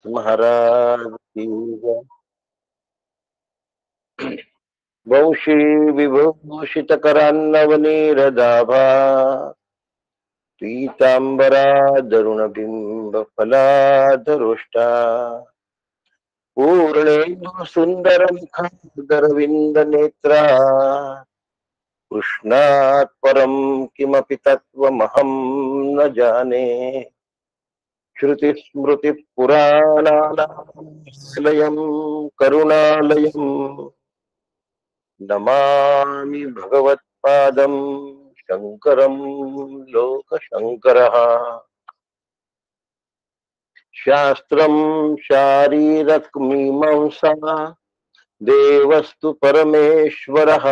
महाराज की जय. वंशी विभूषित करान्नवनीरदाभा पीतांबरा दरुणबिंब फलाधरोष्टा पूर्णेन्दु सुंदर मुखादरविंद नेत्रा कृष्णात् परम किमपि तत्त्वमहं न जाने श्रुति स्मृति पुराणानालयं करुणालयम् नमामि भगवत्पादं शंकरं लोकशंकरः. शास्त्रं शारीरकमीमांसा देवस्तु परमेश्वरः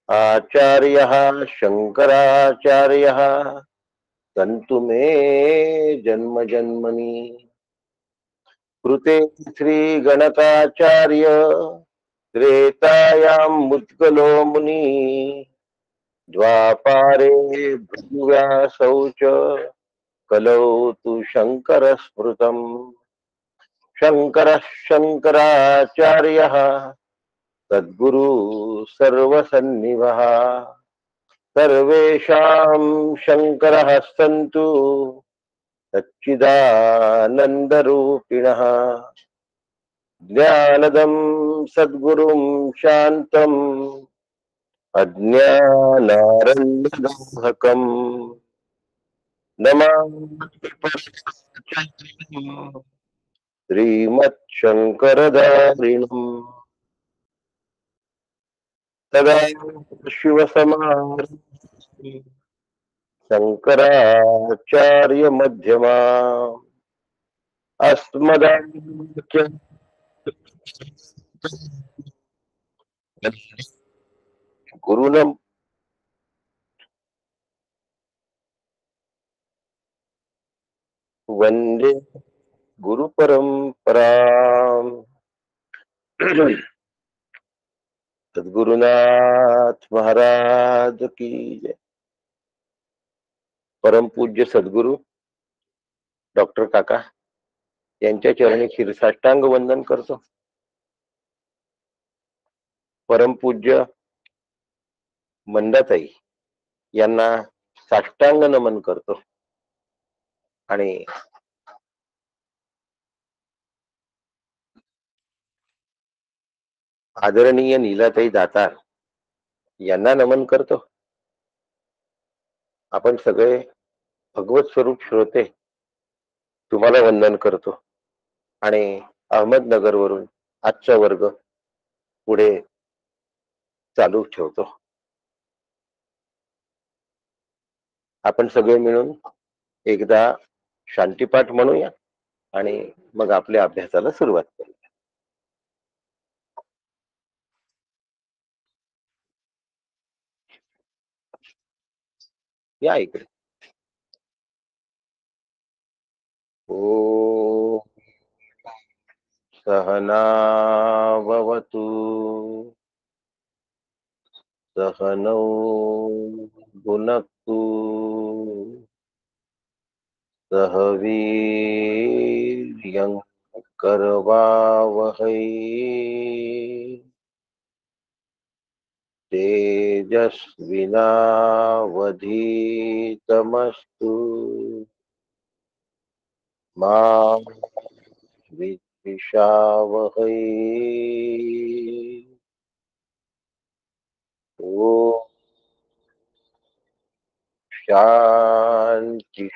आचार्यः शंकराचार्यः सन्तु मे जन्म जन्मनि. कृते श्री गणकाचार्य त्रेतायां मुद्गलो मुनि द्वापारे भृगुव्यासौ च कलौ तु शंकर स्मृतम्. शंकरः शंकराचार्यः सद्गुरु सर्वसन्निभः सर्वेषां शंकरः सन्तु सच्चिदानन्दरूपिणः. ज्ञानदं सद्गुरुं शान्तम् अज्ञानारण्यदाहकम् नमामि श्रीमच्छंकरधारिणम्. तदा शिवसमारम्भम् शंकराचार्य मध्यमा अस्मदाचार्य गुरुनं वंदे गुरु परंपराम्. सद्गुरुनाथ महाराज की जय. परम पूज्य सद्गुरु डॉक्टर काका यांच्या चरणी शिरसाष्टांग वंदन करतो. परमपूज्य मंदाताई यांना साष्टांग नमन करतो आणि आदरणीय नीलाताई दातार यांना नमन करतो. आपण सगळे भगवत स्वरूप श्रोते तुम्हाला वंदन करतो आणि अहमदनगर वरून आजचा वर्ग पुढे चालू ठेवतो. आपण सगळे मिळून एकदा शांतीपाठ म्हणूया आणि मग आपल्या अभ्यासाला सुरुवात करूया. या इकडे. ओ सहनावतु सहनौ भुनक्तु सह वीर्यं करवावहै तेजस्विनावधीतमस्तु मा विद्विषावहै. ओम शांति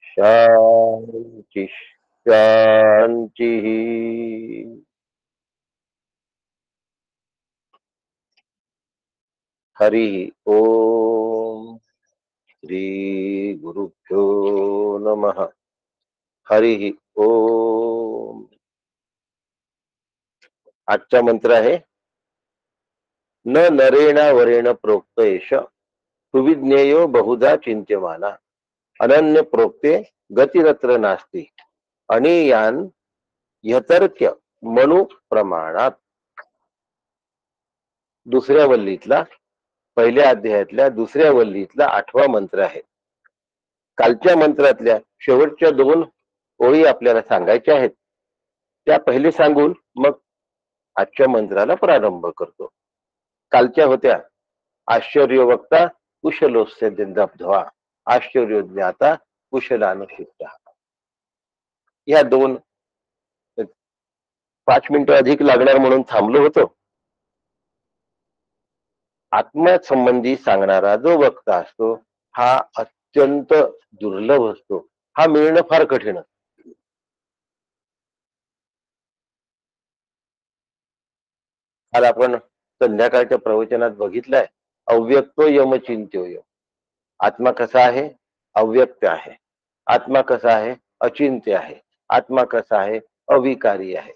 शांति शांति. हरि ओम. श्री गुरुभ्यो नमः. हरि ओम. आजचा मंत्र आहे न नरेण वरेण प्रोक्त एष सुविज्ञेयो बहुधा चिंत्यमाना अनन्य प्रोक्ते गतिरत्र नास्ति अनियान यतर्क्य मनु प्रमाणात. दुसऱ्या वल्लीतला पहिल्या अध्यायातल्या दुसऱ्या वल्लीतला 8वा मंत्र आहे. कालच्या मंत्रातल्या शेवटच्या 2 ओळी आपल्याला सांगायच्या आहेत त्या पहिले सांगून मग आजच्या मंत्राला प्रारंभ करतो. कालच्या होत्या आश्चर्य वक्ता कुशलोस्य दब्ध्वा आश्चर्य ज्ञाता कुशलानुशिष्ट. या दोन 5 मिनिटं अधिक लागणार म्हणून थांबलो होतो. आत्म्यासंबंधी सांगणारा जो वक्ता असतो हा अत्यंत दुर्लभ असतो. हा मिळणं फार कठीण असतं. काल आपण संध्याकाळच्या प्रवचनात बघितलंय अव्यक्तो यमचिंत्योय. आत्मा कसा आहे? अव्यक्त आहे. आत्मा कसा आहे? अचिंत्य आहे. आत्मा कसा आहे? अविकारी आहे.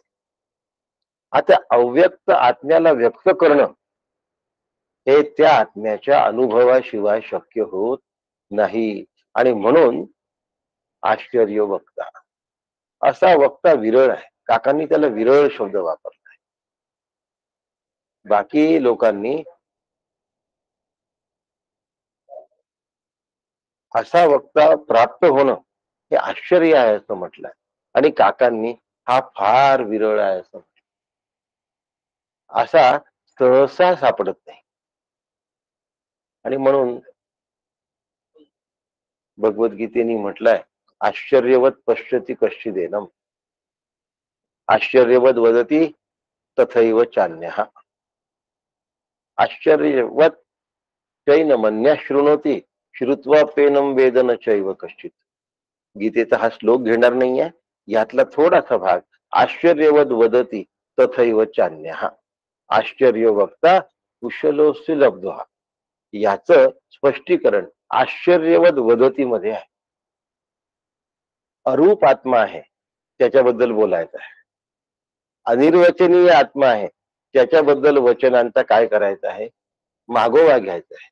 आता अव्यक्त आत्म्याला व्यक्त करणं हे त्या आत्म्याच्या अनुभवाशिवाय शक्य होत नाही. आणि म्हणून आश्चर्य वक्ता असा वक्ता विरळ आहे. काकांनी त्याला विरळ शब्द वापरला. बाकी लोकांनी असा वक्ता प्राप्त होणं हे आश्चर्य आहे असं म्हटलंय. आणि काकांनी हा फार विरळ आहे असं असा सहसा सापडत नाही. आणि म्हणून भगवद्गीतेने म्हटलंय आश्चर्यवत पश्यति कश्चिदेनम आश्चर्यवत वदती तथैव चान्यः. आश्चर्यवत चैनमन्यः शृणोति श्रुत्वाप्येनं वेद न चैव कश्चित. गीतेचा हा श्लोक घेणार नाहीये. यातला थोडासा भाग आश्चर्यवत वदती तथैव चान्यः. आश्चर्य वक्ता कुशलोस्य लब्ध्वा याचं स्पष्टीकरण आश्चर्यवत वदतीमध्ये आहे. अरूप आत्मा आहे त्याच्याबद्दल बोलायचं आहे. अनिर्वचनीय आत्मा आहे त्याच्याबद्दल वचनांचा काय करायचं आहे? मागोवा घ्यायचा आहे.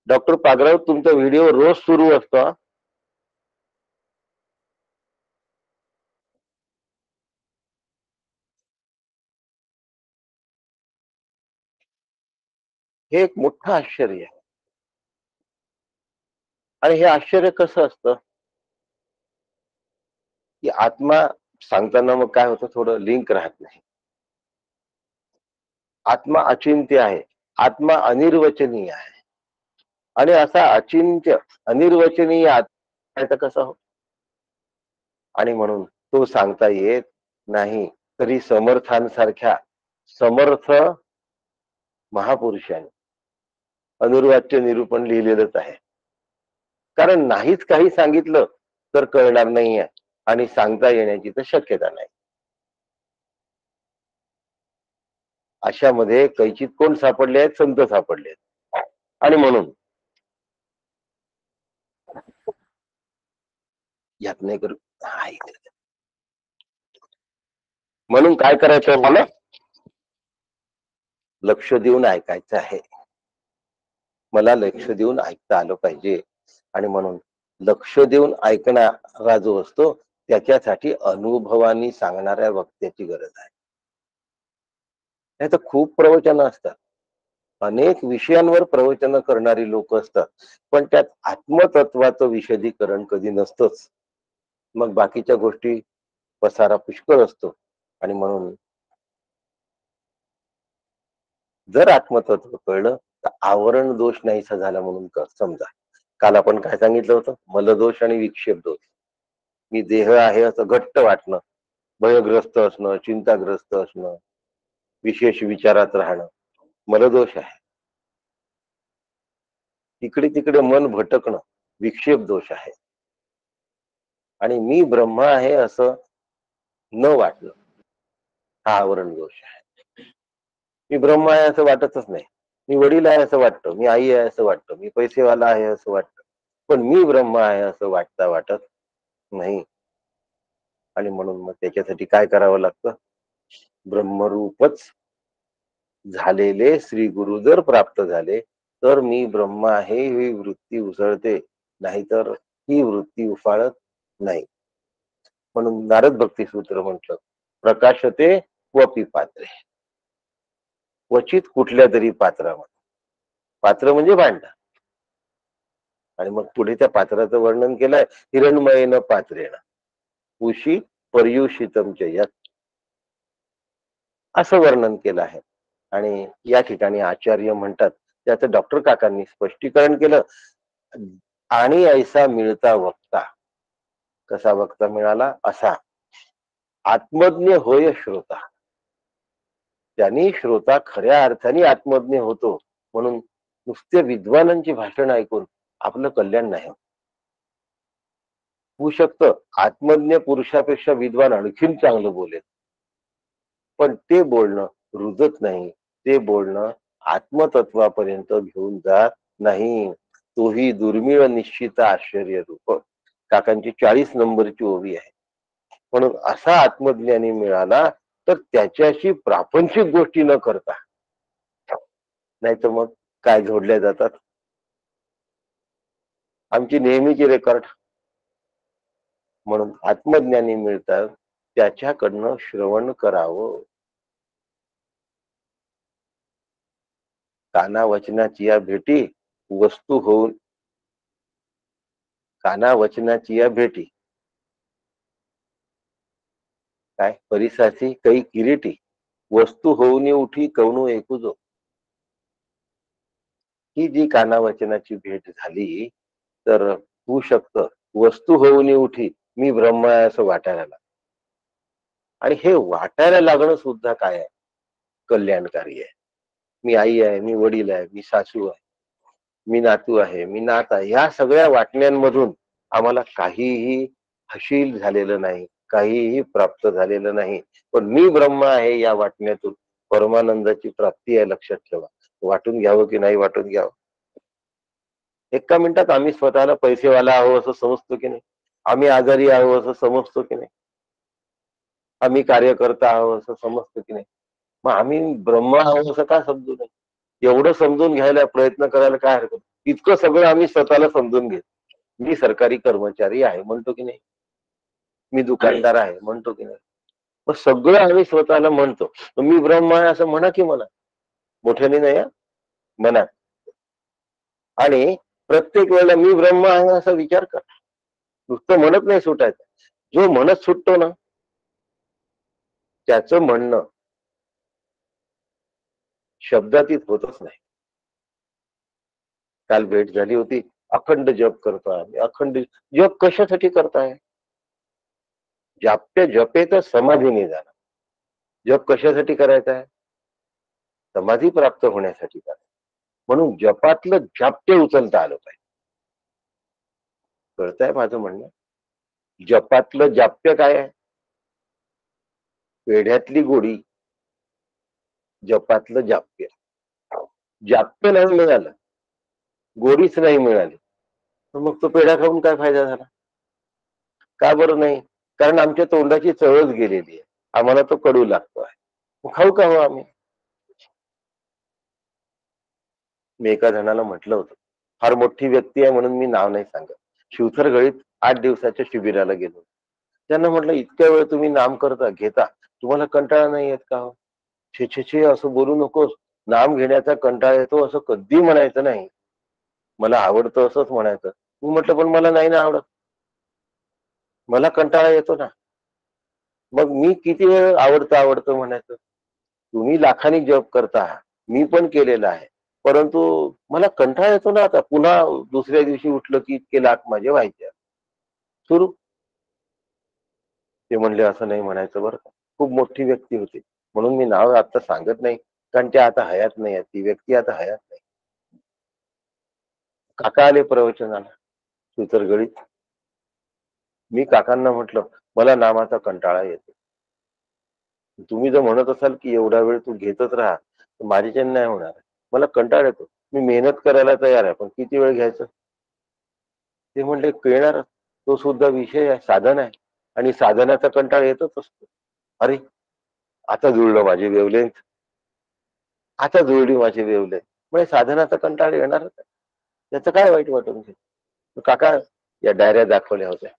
डॉक्टर पागराव तुमचा व्हिडिओ रोज सुरू असतो. हे एक मोठं आश्चर्य आहे. आणि हे आश्चर्य कसं असतं की आत्मा सांगताना मग काय होतं थोडं लिंक राहत नाही. आत्मा अचिंत्य आहे. आत्मा अनिर्वचनीय आहे. आणि असा अचिंत्य अनिर्वचनीय आत्मा कसा हो? आणि म्हणून तो सांगता येत नाही. तरी समर्थांसारख्या समर्थ महापुरुषांनी अनुर्वाच्य निरूपण लिहिलेलंच आहे. कारण नाहीच काही सांगितलं तर कळणार नाहीये आणि सांगता येण्याची तर शक्यता नाही. अशामध्ये कैचित कोण सापडले आहेत? संत सापडले आहेत. आणि म्हणून यात नाही करू. म्हणून काय करायचं मला? लक्ष देऊन ऐकायचं आहे. मला लक्ष देऊन ऐकता आलं पाहिजे. आणि म्हणून लक्ष देऊन ऐकणारा जो असतो त्याच्यासाठी अनुभवानी सांगणाऱ्या वक्त्याची गरज आहे. नाही तर खूप प्रवचन असतात. अनेक विषयांवर प्रवचन करणारी लोक असतात. पण त्यात आत्मतत्वाचं विशदीकरण कधी नसतंच. मग बाकीच्या गोष्टी पसारा पुष्कळ असतो. आणि म्हणून जर आत्मतत्व कळलं तर आवरण दोष नाहीसा झाला म्हणून समजा. काल आपण काय सांगितलं होतं? मलदोष आणि विक्षेप दोष. मी देह आहे असं घट्ट वाटणं, भयग्रस्त असणं, चिंताग्रस्त असणं, विशेष विचारात राहणं मलदोष आहे. तिकडे तिकडे मन भटकणं विक्षेप दोष आहे. आणि मी ब्रह्म आहे असं न वाटणं हा आवरण दोष आहे. मी ब्रह्म आहे असं वाटतच नाही. मी वडील आहे असं वाटतं, मी आई आहे असं वाटतं, मी पैसेवाला आहे असं वाटतं, पण मी ब्रह्म आहे असं वाटत नाही. आणि म्हणून मग त्याच्यासाठी काय करावं लागतं? ब्रह्मरूपच झालेले श्री गुरु जर प्राप्त झाले तर मी ब्रह्म आहे ही वृत्ती उसळते, नाहीतर ही वृत्ती उफाळत नाही. म्हणून नारद भक्ती सूत्र म्हटलं प्रकाशते वपी पात्रे. क्वचित कुठल्या तरी पात्रामध्ये, पात्र म्हणजे भांड, आणि मग पुढे त्या पात्राचं वर्णन केलंय, हिरण्मयेन पात्रेण उशी पर्युषितम यत्, असं वर्णन केलं आहे. आणि या ठिकाणी आचार्य म्हणतात, त्याचं डॉक्टर काकांनी स्पष्टीकरण केलं, आणि ऐसा मिळता वक्ता. कसा वक्ता मिळाला? असा आत्मज्ञ होय श्रोता. त्यांनी श्रोता खऱ्या अर्थाने आत्मज्ञ होतो. म्हणून नुसते विद्वानांची भाषण ऐकून आपलं कल्याण नाही होऊ शकतं. आत्मज्ञ पुरुषापेक्षा विद्वान आणखीन चांगलं बोलेल, पण ते बोलणं रुजत नाही, ते बोलणं आत्मतत्वापर्यंत घेऊन जात नाही. तोही दुर्मिळ निश्चित आश्चर्य रूप. काकांची 40 नंबरची ओवी आहे. म्हणून असा आत्मज्ञानी मिळाला तर त्याच्याशी प्रापंचिक गोष्टी न करता, नाही तर मग काय जोडल्या जातात. आमची नेहमीची रेकॉर्ड. म्हणून आत्मज्ञानी मिळतात त्याच्याकडनं श्रवण करावं. काना वचनाची या भेटी वस्तू होऊन, काना वचनाची या भेटी काय परिसाची काही किरीटी वस्तू होऊन उठी कवणू एकूजो. ही जी काना वचनाची भेट झाली तर होऊ शकतं वस्तू होऊन उठी मी ब्रह्म आहे असं वाटायला लागलं. आणि हे वाटायला लागणं सुद्धा काय आहे? कल्याणकारी आहे. मी आई आहे, मी वडील आहे, मी सासू आहे, मी नातू आहे, मी नात आहे. ह्या सगळ्या वाटण्यांमधून आम्हाला काहीही हशील झालेलं नाही, काहीही प्राप्त झालेलं नाही. पण मी ब्रह्म आहे या वाटण्यातून परमानंदाची प्राप्ती आहे. लक्षात ठेवा. वाटून घ्यावं की नाही वाटून घ्यावं? एका मिनिटात आम्ही स्वतःला पैसेवाला आहो असं समजतो की नाही? आम्ही आजारी आहो असं समजतो की नाही? आम्ही कार्यकर्ता आहो असं समजतो की नाही? मग आम्ही ब्रह्म आहो असं का समजू नये? एवढं समजून घ्यायला प्रयत्न करायला काय हरकत? इतकं सगळं आम्ही स्वतःला समजून घेतो. मी सरकारी कर्मचारी आहे म्हणतो की नाही? मी दुकानदार आहे म्हणतो की नाही? मग सगळं आम्ही स्वतःला म्हणतो. मी ब्रह्म आहे असं म्हणा की मला. मोठ्याने नाही हा, म्हणा. आणि प्रत्येक वेळेला मी ब्रह्म आहे असा विचार कर. नुसतं म्हणत नाही सुटायचं. जो म्हणत सुटतो ना त्याचं म्हणणं शब्दातीत होतच नाही. काल भेट झाली होती. अखंड जप करतोय आम्ही. अखंड जप कशासाठी करताय? जाप्य जपेत समाधीने जाणं. जप कशासाठी करायचा आहे? समाधी प्राप्त होण्यासाठी करायचं. म्हणून जपातलं जाप्य उचलता आलं पाहिजे. कळतंय माझं म्हणणं? जपातलं जाप्य काय आहे? पेढ्यातली गोडी. जपातलं जाप्य. जाप्य नाही मिळालं, गोडीच नाही मिळाली, तर मग तो पेढा खाऊन काय फायदा झाला? का बरं नाही? कारण आमच्या तोंडाची चवच गेलेली आहे. आम्हाला तो कडू लागतो आहे. मग खाऊ का हो आम्ही? मी एका जणाला म्हटलं होतं, फार मोठी व्यक्ती आहे म्हणून मी नाव नाही सांगत. शिवथरगळीत 8 दिवसाच्या शिबिराला गेलो. त्यांना म्हटलं, इतक्या वेळ तुम्ही नाम करता घेता, तुम्हाला कंटाळा नाही येत का हो? छे छे छे असं बोलू नकोस. नाम घेण्याचा कंटाळा येतो असं कधी म्हणायचं नाही. मला आवडतं असंच म्हणायचं. मी म्हटलं, पण मला नाही ना आवडत. मला कंटाळा येतो ना. मग मी किती वेळ आवडतं आवडतं म्हणायचं? तुम्ही लाखांनी जप करता, मी पण केलेला आहे. परंतु मला कंटाळा येतो ना आता. पुन्हा दुसऱ्या दिवशी उठलं की इतके लाख माझे व्हायचे. सुरू. ते म्हणले असं नाही म्हणायचं बरं का. खूप मोठी व्यक्ती होती. म्हणून मी नाव आता सांगत नाही, कारण ते आता हयात नाही आहे. ती व्यक्ती आता हयात नाही. काका आले प्रवचनाला सुतरगळीत. मी काकांना म्हटलं, मला नामाचा कंटाळा येतो. तुम्ही जर म्हणत असाल की एवढा वेळ तू घेतच राहा, तर माझ्याच्याने नाही होणार. मला कंटाळा येतो. मी मेहनत करायला तयार आहे, पण किती वेळ घ्यायचं? ते म्हणले येणार. तो सुद्धा विषय आहे, साधन आहे. आणि साधनाचा कंटाळा येतच असतो. अरे, आता जुळलं माझी वेवलेंथ. आता जुळली माझी वेवलेंथ. म्हणजे साधनाचा कंटाळा येणारच आहे. त्याचं काय वाईट वाटून घे. काका या डायऱ्या दाखवल्या होत्या.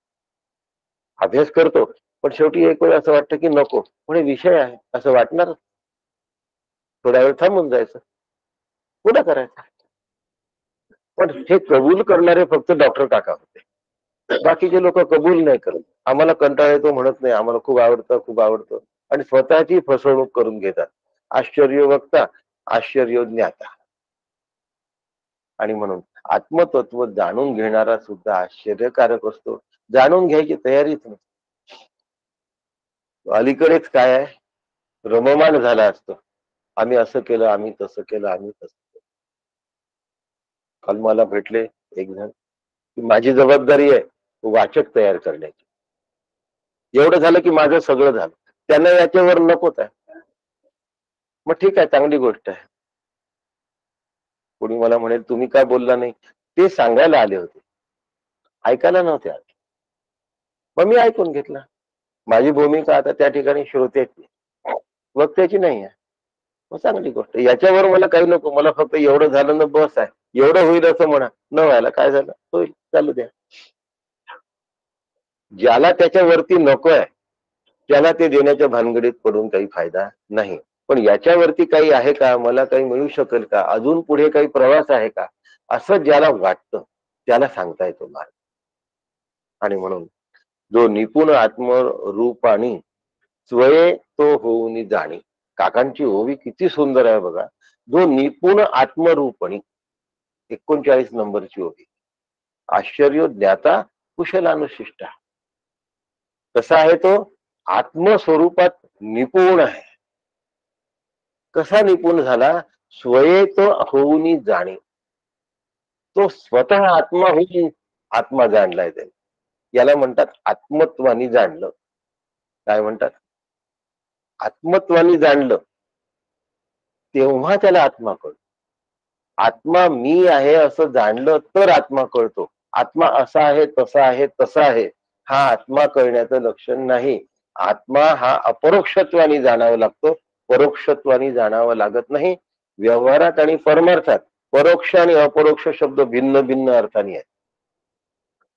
अभ्यास करतो, पण शेवटी एक वेळ असं वाटतं की नको. म्हणजे विषय आहे असं वाटणार. थोड्या वेळ थांबून जायचं, पुन्हा करायचं. पण हे कबूल करणारे फक्त डॉक्टर काका होते. बाकीचे लोक कबूल नाही करत. आम्हाला कंटाळा येतो म्हणत नाही, आम्हाला खूप आवडतं, खूप आवडतं, आणि स्वतःची फसवणूक करून घेतात. आश्चर्य वक्ता, आश्चर्य ज्ञाता. आणि म्हणून आत्मतत्व जाणून घेणारा सुद्धा आश्चर्यकारक असतो. जाणून घ्यायची तयारीच नाही. अलीकडेच काय आहे, रममाण झाला असतो. आम्ही असं केलं, आम्ही तसं केलं, आम्ही तसं केलं. काल मला भेटले एक जण, की माझी जबाबदारी आहे वाचक तयार करण्याची. एवढं झालं की माझं सगळं झालं. त्यांना याच्यावर नकोच आहे. मग ठीक आहे, चांगली गोष्ट आहे. कोणी मला म्हणेल तुम्ही काय बोलला नाही, ते सांगायला आले होते, ऐकायला नव्हते आले. मग मी ऐकून घेतलं. माझी भूमिका आता त्या ठिकाणी श्रोत्याची, वक्त्याची नाही आहे. मग चांगली गोष्ट, याच्यावर मला काही नको, मला फक्त एवढं झालं ना बस आहे. एवढं होईल असं म्हणा, न व्हायला काय झालं, होईल, चालू द्या. ज्याला त्याच्यावरती नको आहे त्याला ते देण्याच्या भानगडीत पडून काही फायदा नाही. पण याच्यावरती काही आहे का, मला काही मिळू शकेल का, अजून पुढे काही प्रवास आहे का, असं ज्याला वाटतं त्याला सांगता येतो मार्ग. आणि म्हणून जो निपुण आत्मरूपाणी स्वये तो होऊन जाणी. काकांची ओवी किती सुंदर आहे बघा. जो निपुण आत्मरूपणी, 39 नंबरची ओवी. आश्चर्य ज्ञाता कुशलानुशिष्टा. कसा आहे तो, आत्मस्वरूपात निपुण आहे. कसा निपुण झाला, स्वये तो होऊन जाणे. तो स्वतः आत्मा होऊन आत्मा जाणलाय त्याने. याला म्हणतात आत्मत्वानी जाणलं. काय म्हणतात, आत्मत्वानी जाणलं तेव्हा त्याला आत्मा कळतो. आत्मा मी आहे असं जाणलं तर आत्मा कळतो. आत्मा असा आहे, तसा आहे, तसा आहे, हा आत्मा कळण्याचं लक्षण नाही. आत्मा हा अपरोक्षत्वानी जाणावा लागतो, परोक्षत्वानी जाणावा लागत नाही. व्यवहारात आणि परमार्थात परोक्ष आणि अपरोक्ष शब्द भिन्न भिन्न अर्थाने आहेत.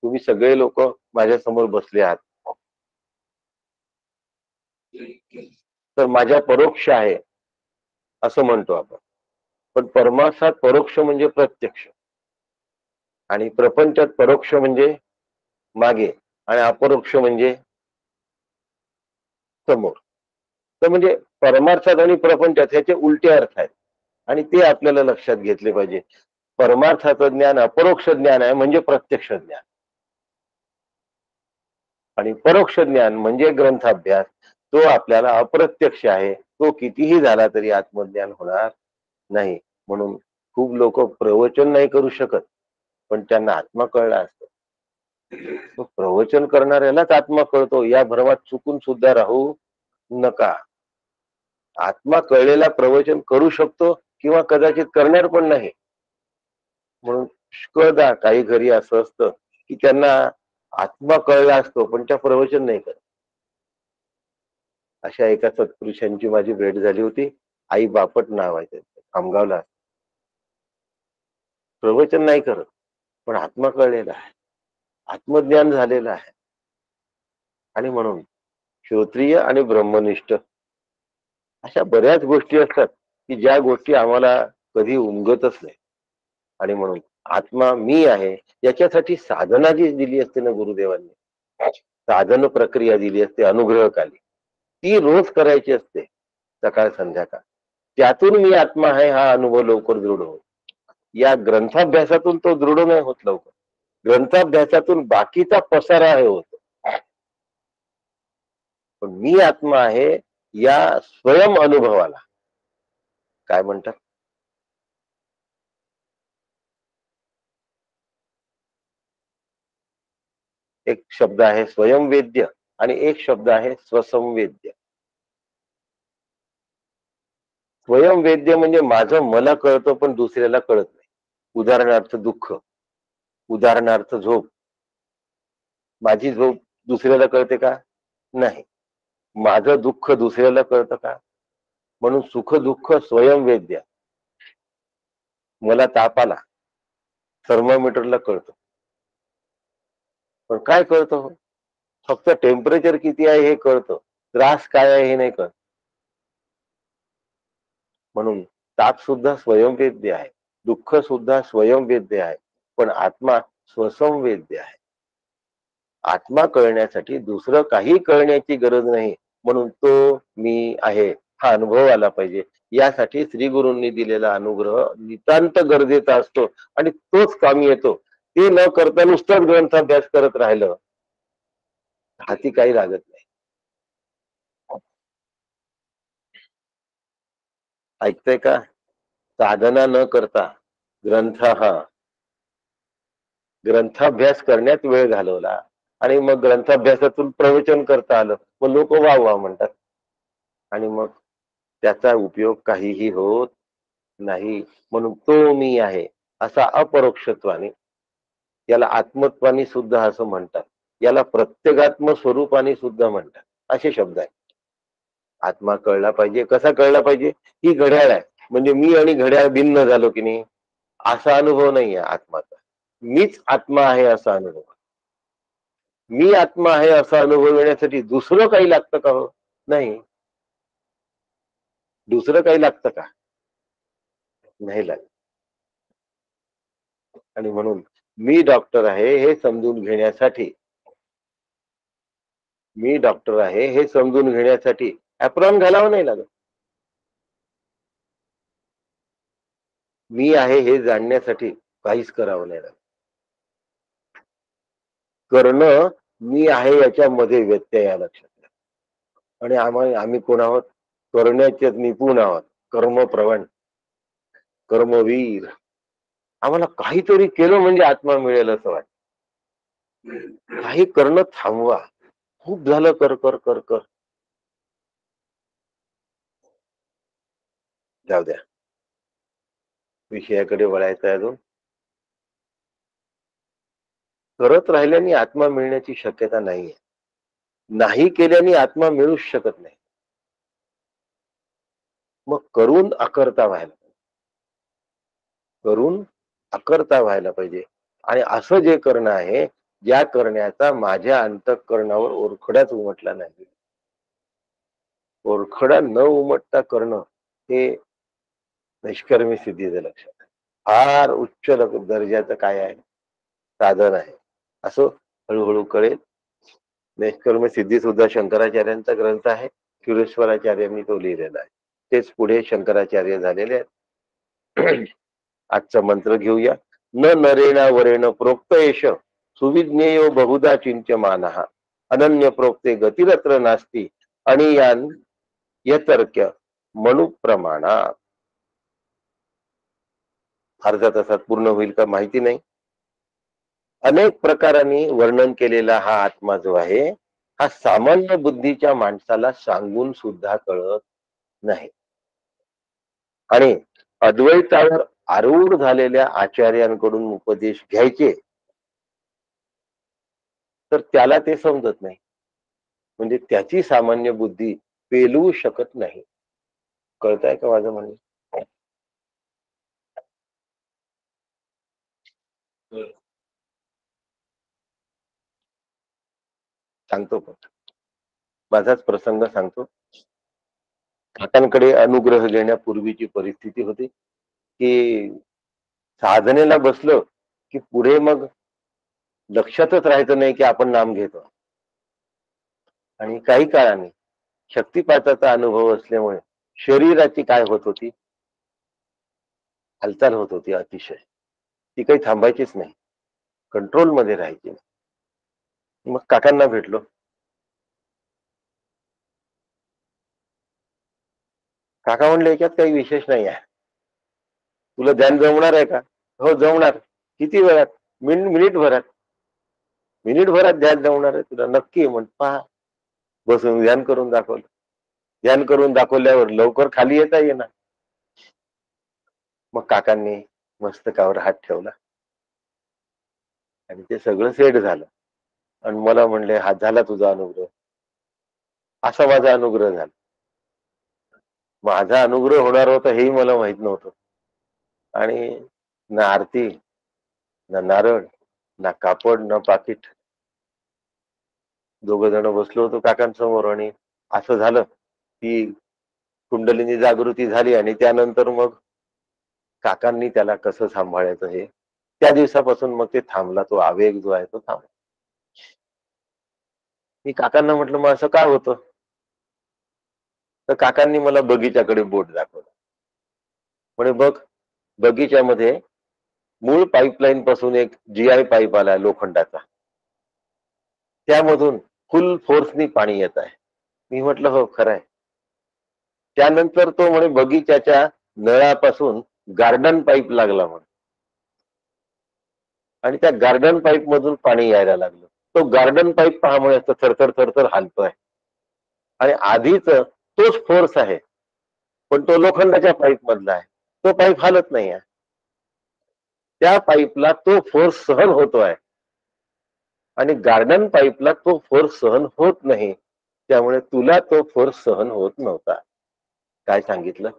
तुम्ही सगळे लोक माझ्या समोर बसले आहात, तर माझ्या परोक्ष आहे असं म्हणतो आपण. पण परमार्थात परोक्ष म्हणजे प्रत्यक्ष, आणि प्रपंचात परोक्ष म्हणजे मागे, आणि अपरोक्ष म्हणजे समोर. तर म्हणजे परमार्थात आणि प्रपंचात ह्याचे उलटे अर्थ आहेत, आणि ते आपल्याला लक्षात घेतले पाहिजे. परमार्थाचं ज्ञान अपरोक्ष ज्ञान आहे, म्हणजे प्रत्यक्ष ज्ञान. आणि परोक्ष ज्ञान म्हणजे ग्रंथाभ्यास, तो आपल्याला अप्रत्यक्ष आहे, तो कितीही झाला तरी आत्मज्ञान होणार नाही. म्हणून खूप लोक प्रवचन नाही करू शकत, पण त्यांना आत्मा कळला असतो. प्रवचन करणाऱ्यालाच आत्मा कळतो, या भ्रमात चुकून सुद्धा राहू नका. आत्मा कळलेला प्रवचन करू शकतो, किंवा कदाचित करणार पण नाही. म्हणून पुष्कळदा काही घरी असं असतं की त्यांना आत्मा कळला असतो, पण त्या प्रवचन नाही करत. अशा एका सत्पुरुषांची माझी भेट झाली होती. आई बापट नाव आहे त्यांचं, खामगावला. प्रवचन नाही करत, पण आत्मा कळलेला आहे, आत्मज्ञान झालेलं आहे. आणि म्हणून श्रोत्रिय आणि ब्रह्मनिष्ठ अशा बऱ्याच गोष्टी असतात की ज्या गोष्टी आम्हाला कधी उमगतच नाही. आणि म्हणून आत्मा मी आहे याच्यासाठी साधना जी दिली असते ना गुरुदेवांनी, साधन प्रक्रिया दिली असते अनुग्रहकाली, ती रोज करायची असते, सकाळ संध्याकाळ. त्यातून मी आत्मा आहे हा अनुभव लवकर दृढ होतो. या ग्रंथाभ्यासातून तो दृढ नाही होत लवकर. ग्रंथाभ्यासातून बाकीचा पसारा हे होतो. पण मी आत्मा आहे या स्वयं अनुभवाला काय म्हणतात, एक शब्द आहे स्वयंवेद्य, आणि एक शब्द आहे स्वसंवेद्य. स्वयंवेद्य म्हणजे माझं मला कळतं पण दुसऱ्याला कळत नाही. उदाहरणार्थ दुःख, उदाहरणार्थ झोप. माझी झोप दुसऱ्याला कळते का, नाही. माझं दुःख दुसऱ्याला कळतं का, म्हणून सुख दुःख स्वयंवेद्य. मला ताप आला, थर्मोमीटरला कळतं, पण काय कळतं, फक्त टेम्परेचर किती आहे हे कळतं, त्रास काय आहे हे नाही कळत. म्हणून ताप सुद्धा स्वयंवेद्य आहे, दुःख सुद्धा स्वयंवेद्य आहे. पण आत्मा स्वसंवेद्य आहे. आत्मा कळण्यासाठी दुसरं काही कळण्याची गरज नाही. म्हणून तो मी आहे हा अनुभव आला पाहिजे. यासाठी श्री गुरूंनी दिलेला अनुग्रह नितांत गरजेचा असतो आणि तोच कामी येतो. ते न करता नुसताच ग्रंथाभ्यास करत राहिलं हाती काही लागत नाही. ऐकतंय का? साधना न करता ग्रंथ हा ग्रंथाभ्यास करण्यात वेळ घालवला आणि मग ग्रंथाभ्यासातून प्रवचन करता आलं, मग लोक वा वा म्हणतात आणि मग त्याचा उपयोग काहीही होत नाही. म्हणून तो मी आहे असा अपरोक्षत्वाने, याला आत्मत्वानी सुद्धा असं म्हणतात, याला प्रत्येगात्म स्वरूपाने सुद्धा म्हणतात. असे शब्द आहेत. आत्मा कळला पाहिजे. कसा कळला पाहिजे? ही घड्याळ आहे म्हणजे मी आणि घड्याळ भिन्न झालो की नाही, असा अनुभव नाहीये आत्माचा. मीच आत्मा आहे असा अनुभव. मी आत्मा आहे असा अनुभव येण्यासाठी दुसरं काही लागतं का? हो नाही. दुसरं काही लागतं का? नाही लागत. आणि म्हणून मी डॉक्टर आहे हे समजून घेण्यासाठी, मी डॉक्टर आहे हे समजून घेण्यासाठी ऍप्रॉन घालावं नाही लागत. मी आहे हे जाणण्यासाठी काहीच करावं नाही लागत. करणं मी आहे याच्यामध्ये व्यत्यय या लक्षात घ्या. आणि आम्ही कोण आहोत? करण्याचे निपुण आहोत, कर्मप्रवण, कर्मवीर. आम्हाला काहीतरी केलं म्हणजे आत्मा मिळेल असं वाटतं. काही करणं थांबवा. खूप झालं कर कर कर कर, जाऊ द्या. विषयाकडे वळायचं अजून. करत राहिल्याने आत्मा मिळण्याची शक्यता नाहीये. नाही केल्याने आत्मा मिळूच शकत नाही. मग करून अकर्ता व्हायला, करून अकर्ता व्हायला पाहिजे. आणि असं जे करणं आहे, ज्या करण्याचा माझ्या अंतःकरणावर ओरखडाच उमटला नाही, ओरखडा न उमटता करणं हे निष्कर्मी सिद्धीचं लक्षण आहे. फार उच्च दर्जाचं काय आहे? साधन आहे. असं हळूहळू कळेल. निष्कर्म सिद्धी सुद्धा शंकराचार्यांचा ग्रंथ आहे. किरेश्वराचार्यांनी तो लिहिलेला आहे. तेच पुढे शंकराचार्य झालेले आहेत. आजचा मंत्र घेऊया. न नरेण वरेण प्रोक्त एष सुविज्ञेयो बहुधा चिंत्यमानः अनन्य प्रोक्ते गतिरत्र नास्ति अणियान यतर्क्य मनुप्रमाणा. अर्ध्या तासात पूर्ण होईल का माहिती नाही. अनेक प्रकारांनी वर्णन केलेला हा आत्मा जो आहे, हा सामान्य बुद्धीच्या माणसाला सांगून सुद्धा कळत नाही. आणि अद्वैतावर आरूढ झालेल्या आचार्यांकडून उपदेश घ्यायचे तर त्याला ते समजत नाही. म्हणजे त्याची सामान्य बुद्धी पेलवू शकत नाही. कळताय का माझं म्हणणं? सांगतो पण, माझाच प्रसंग सांगतो. काकांकडे अनुग्रह घेण्यापूर्वीची परिस्थिती होती की साधनेला बसलं की पुढे मग लक्षातच राहायचं नाही की आपण नाम घेतो. आणि काही काळाने शक्तिपाताचा अनुभव असल्यामुळे शरीराची काय होत होती? हालचाल होत होती अतिशय. ती काही थांबायचीच नाही, कंट्रोल मध्ये राहायची. मग काकांना भेटलो. काका म्हणले याच्यात काही विशेष नाही आहे. तुला ध्यान जमणार आहे का? हो जमणार. किती वेळात? मिनिट भरात. मिनिट भरात ध्यान जमणार आहे तुला? नक्की म्हण. पहा, बसून ध्यान करून दाखवलं. ध्यान करून दाखवल्यावर लवकर खाली येता येणार. मग काकांनी मस्तकावर हात ठेवला आणि ते सगळं सेट झालं. आणि मला म्हणले हा झाला तुझा अनुग्रह. असा माझा अनुग्रह झाला. माझा अनुग्रह होणार होता हेही मला माहित नव्हतं. आणि ना आरती, ना नारळ, ना कापड, ना पाकिट. दोघ जण बसलो होतो काकांसमोर आणि असं झालं की कुंडलिनी जागृती झाली आणि त्यानंतर मग काकांनी त्याला कसं सांभाळायचं हे त्या दिवसापासून मग ते थांबला, तो आवेग जो आहे तो थांबला. मी काकांना म्हटलं, मग असं काय होतं? तर काकांनी मला बगीच्याकडे बोट दाखवलं. म्हणे बघ, बगीच्यामध्ये मूळ पाईपलाईन पासून एक GI पाईप आलाय लोखंडाचा. त्यामधून फुल फोर्सनी पाणी येत आहे. मी म्हटलं हो खरं आहे. त्यानंतर तो म्हणे बगीच्याच्या नळापासून गार्डन पाईप लागला म्हणे आणि त्या गार्डन पाईप मधून पाणी यायला लागलं. तो गार्डन पाईप पहा म्हणे थरथर थरथर हालतोय आणि आधीच तोच फोर्स आहे, पण तो लोखंडाच्या पाईप मधला आहे. तो पाईप हालत नाही आहे. त्या पाईपला तो फोर्स सहन होतोय आणि गार्डन पाईपला तो फोर्स सहन होत नाही. त्यामुळे तुला तो फोर्स सहन होत नव्हता. काय सांगितलं?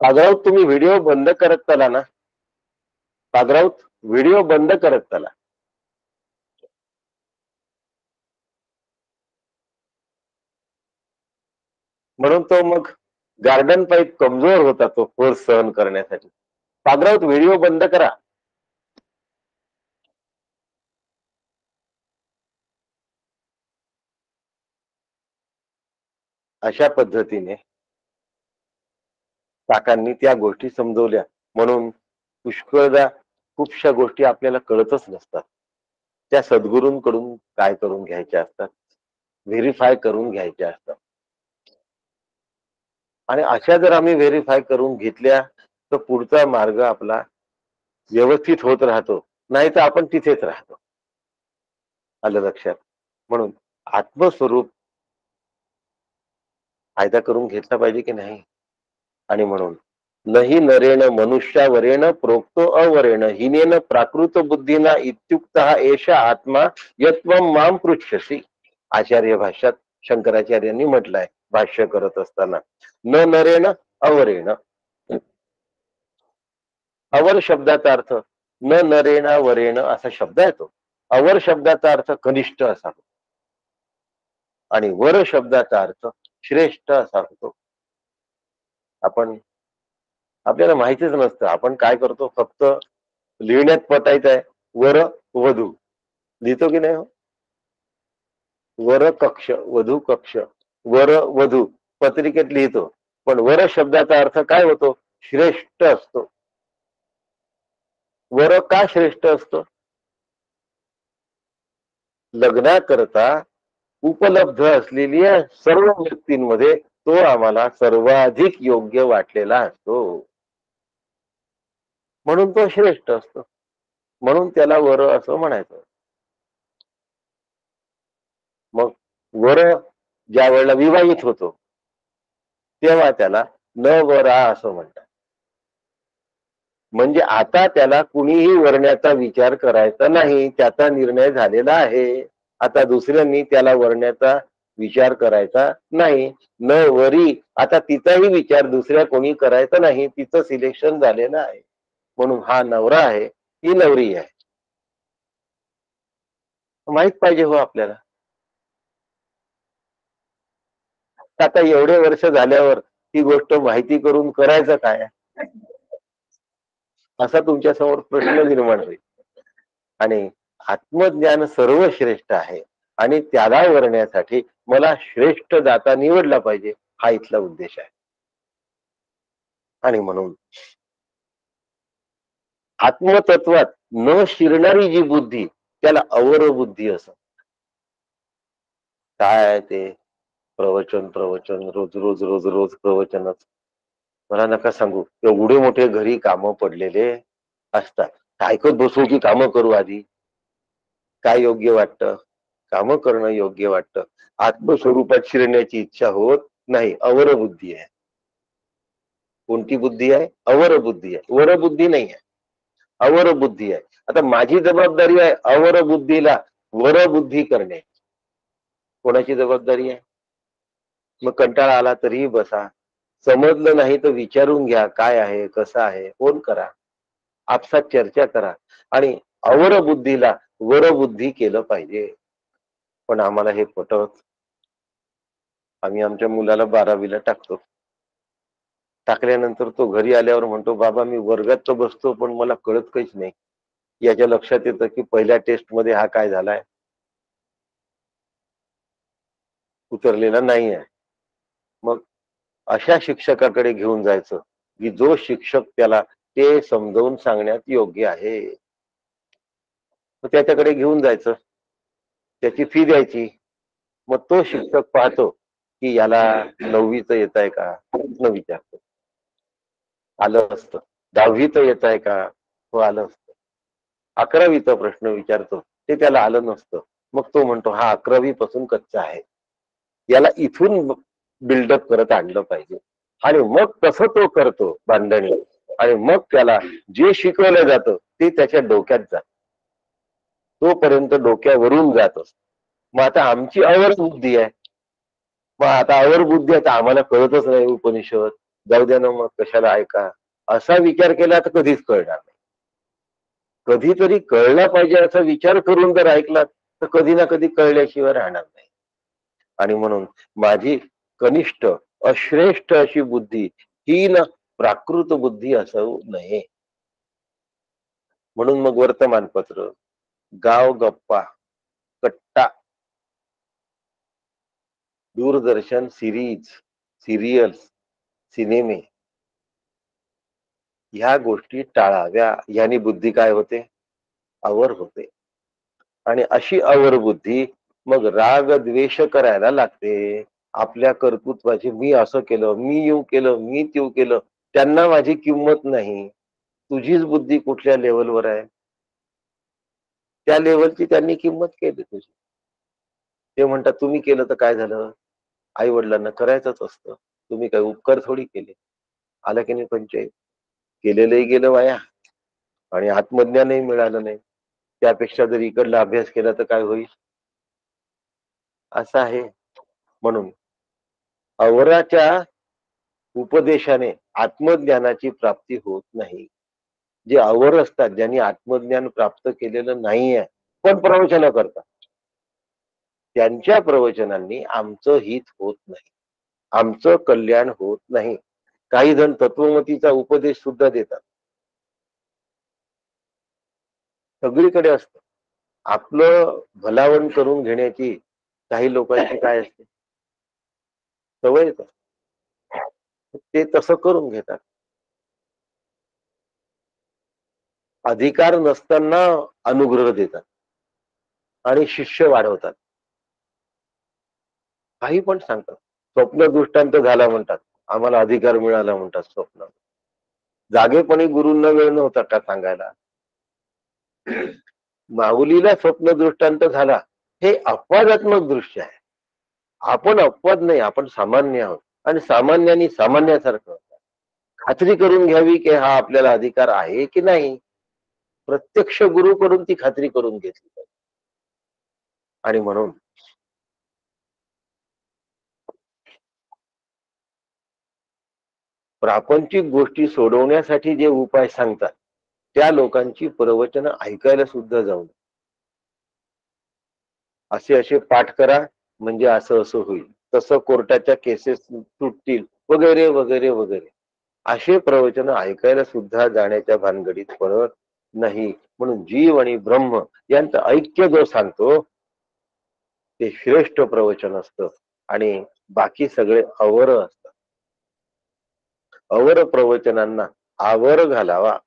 पागराव, तुम्ही व्हिडिओ बंद करत चला ना. पागराव, व्हिडिओ बंद करत चला. म्हणून तो मग गार्डन पाईप कमजोर होता तो फोर्स सहन करण्यासाठी. पागराव, व्हिडिओ बंद करा. अशा पद्धतीने काकांनी त्या गोष्टी समजवल्या. म्हणून पुष्कळदा खूपशा गोष्टी आपल्याला कळतच नसतात. त्या सद्गुरूंकडून काय करून घ्यायच्या असतात, व्हेरीफाय करून घ्यायच्या असतात. आणि अशा जर आम्ही व्हेरीफाय करून घेतल्या तर पुढचा मार्ग आपला व्यवस्थित होत राहतो, नाही तर आपण तिथेच राहतो. आलं लक्षात? म्हणून आत्मस्वरूप फायदा करून घेतला पाहिजे की नाही. आणि म्हणून नही नरेण मनुष्यावरेण प्रोक्तो अवरेण हिनेन प्राकृत बुद्धीना इत्युक्त एष आत्मा यत्वम माम पृच्छसी. आचार्य भाष्यात शंकराचार्यांनी म्हटलंय भाष्य करत असताना, न नरेण अवरेण. अवर शब्दाचा अर्थ न नरेणा वरेण असा शब्द येतो. अवर शब्दाचा अर्थ कनिष्ठ असा होतो आणि वर शब्दाचा अर्थ श्रेष्ठ असा होतो. आपण आपल्याला माहितीच नसतं, आपण काय करतो, फक्त लिहिण्यात पटायचं आहे वर वधू, लिहितो की नाही हो? वर कक्ष वधू कक्ष, वर वधू पत्रिकेत लिहितो, पण वर शब्दाचा अर्थ काय होतो? श्रेष्ठ असतो. वर का श्रेष्ठ असतो? लग्नाकरता उपलब्ध असलेल्या सर्व व्यक्तींमध्ये तो आम्हाला सर्वाधिक योग्य वाटलेला असतो, म्हणून तो श्रेष्ठ असतो. म्हणून त्याला वर असं म्हणायचं. मग वर ज्या वेळेला विवाहित होतो तेव्हा त्याला न वरा असं म्हणतात. म्हणजे आता त्याला कुणीही वरण्याचा विचार करायचा नाही, त्याचा निर्णय झालेला आहे. आता दुसऱ्यांनी त्याला वरण्याचा विचार करायचा नाही. न वरी, आता तिचाही विचार दुसऱ्या कोणी करायचा नाही, तिचं सिलेक्शन झालेलं आहे. म्हणून हा नवरा आहे, ही नवरी आहे. माहित पाहिजे हो आपल्याला. आता एवढे वर्ष झाल्यावर ही गोष्ट माहिती करून करायचं काय, असा तुमच्या समोर प्रश्न निर्माण होईल. आणि आत्मज्ञान सर्वश्रेष्ठ आहे आणि त्याला वरण्यासाठी मला श्रेष्ठ दाता निवडला पाहिजे, हा इथला उद्देश आहे. आणि म्हणून आत्मतत्वात न शिरणारी जी बुद्धी त्याला अवर बुद्धी असं. काय आहे ते? प्रवचन प्रवचन, रोज रोज रोज रोज प्रवचनच. मला नका सांगू, एवढे मोठे घरी कामं पडलेले असतात. ऐकत बसू की कामं करू आधी? काय योग्य वाटतं? कामं करणं योग्य वाटतं. आत्मस्वरूपात शिरण्याची इच्छा होत नाही, अवर बुद्धी आहे. कोणती बुद्धी आहे? अवर बुद्धी आहे, वर बुद्धी नाही आहे, अवर बुद्धी आहे. आता माझी जबाबदारी आहे अवर बुद्धीला वर बुद्धी करणे. कोणाची जबाबदारी आहे? मग कंटाळा आला तरीही बसा, समजलं नाही तर विचारून घ्या, काय आहे कसं आहे, फोन करा, आपसात चर्चा करा आणि अवर बुद्धीला वर बुद्धी केलं पाहिजे. पण आम्हाला हे पटत. आम्ही आमच्या मुलाला 12वीला टाकतो. टाकल्यानंतर तो घरी आल्यावर म्हणतो, बाबा मी वर्गात तर बसतो पण मला कळत काहीच नाही. याच्या लक्षात येतं की पहिल्या टेस्ट मध्ये हा काय झालाय, उतरलेला नाही आहे. मग अशा शिक्षकाकडे घेऊन जायचं की जो शिक्षक त्याला ते समजावून सांगण्यात योग्य आहे. मग त्याच्याकडे घेऊन जायचं, त्याची फी द्यायची. मग तो शिक्षक पाहतो की याला 9वीचं येत आहे का, प्रश्न विचारतो, आलं असतं. 10वीचं येत आहे का, हो आलं असतं. 11वीचा प्रश्न विचारतो, ते त्याला आलं नसतं. मग तो म्हणतो हा 11वी पासून कच्चा आहे, याला इथून बिल्डअप करत आणलं पाहिजे. आणि मग तसं तो करतो बांधणी, आणि मग त्याला जे शिकवलं जातं ते त्याच्या डोक्यात जात, तोपर्यंत डोक्यावरून जात असत. मग आता आमची अवर बुद्धी आहे, मग आता अवर बुद्धी आता आम्हाला कळतच नाही उपनिषद, जाऊ द्या ना मग कशाला ऐका, असा विचार केला तर कधीच कळणार नाही. कधीतरी कळला पाहिजे असा विचार करून जर ऐकलात तर कधी ना कधी कळल्याशिवाय राहणार नाही. आणि म्हणून माझी कनिष्ठ अश्रेष्ठ अशी बुद्धी हीन प्राकृत बुद्धी असू नये. म्हणून मग वर्तमानपत्र, गाव गप्पा, कट्टा, दूरदर्शन सिरीज, सिरियल्स, सिनेमे, ह्या गोष्टी टाळाव्या. यानी बुद्धी काय होते, अवर होते. आणि अशी अवर बुद्धी मग राग द्वेष करायला लागते. आपल्या कर्तृत्वाची, मी असं केलं, मी येऊ केलं, मी तेऊ केलं, त्यांना माझी किंमत नाही. तुझीच बुद्धी कुठल्या लेवलवर आहे, त्या लेवलची त्यांनी किंमत केली तुझी. ते म्हणतात तुम्ही केलं तर काय झालं, आई वडिलांना करायचंच असतं, तुम्ही काय उपकार थोडी केले. आला की नाही पंचायत, केलेलंही गेलं वाया आणि आत्मज्ञानही मिळालं नाही. त्यापेक्षा जर इकडला अभ्यास केला तर काय होईल, असं आहे. म्हणून अवराच्या उपदेशाने आत्मज्ञानाची प्राप्ती होत नाही. जे अवर असतात, ज्यांनी आत्मज्ञान प्राप्त केलेलं नाहीये पण प्रवचन करतात, त्यांच्या प्रवचनांनी आमचं हित होत नाही, आमचं कल्याण होत नाही. काही जण तत्वमतीचा उपदेश सुद्धा देतात, सगळीकडे असतं. आपलं भलावण करून घेण्याची काही लोकांची काय असते, सवयच असते. ते तसं करून घेतात. अधिकार नसताना अनुग्रह देतात आणि शिष्य वाढवतात. काही पण सांगतात. स्वप्न दृष्टांत झाला म्हणतात, आम्हाला अधिकार मिळाला म्हणतात स्वप्न. जागेपणी गुरूंना वेळ नव्हता का सांगायला. माऊलीला स्वप्न दृष्टांत झाला, हे अपवादात्मक दृश्य आहे. आपण अपवाद नाही, आपण सामान्य आहोत. आणि सामान्यांनी सामान्यासारखं खात्री करून घ्यावी की हा आपल्याला अधिकार आहे की नाही. प्रत्यक्ष गुरुकडून ती खात्री करून घेतली पाहिजे. आणि म्हणून प्रापंचिक गोष्टी सोडवण्यासाठी जे उपाय सांगतात, त्या लोकांची प्रवचन ऐकायला सुद्धा जाऊ नये. असे असे पाठ करा म्हणजे असं असं होईल, तसं कोर्टाच्या केसेस सुटतील, वगैरे वगैरे वगैरे, असे प्रवचन ऐकायला सुद्धा जाण्याच्या भानगडीत पडत नाही. म्हणून जीव आणि ब्रह्म यांचं ऐक्य जो सांगतो ते श्रेष्ठ प्रवचन असतं. आणि बाकी सगळे अवर असतात. अवर प्रवचनांना आवर घालावा.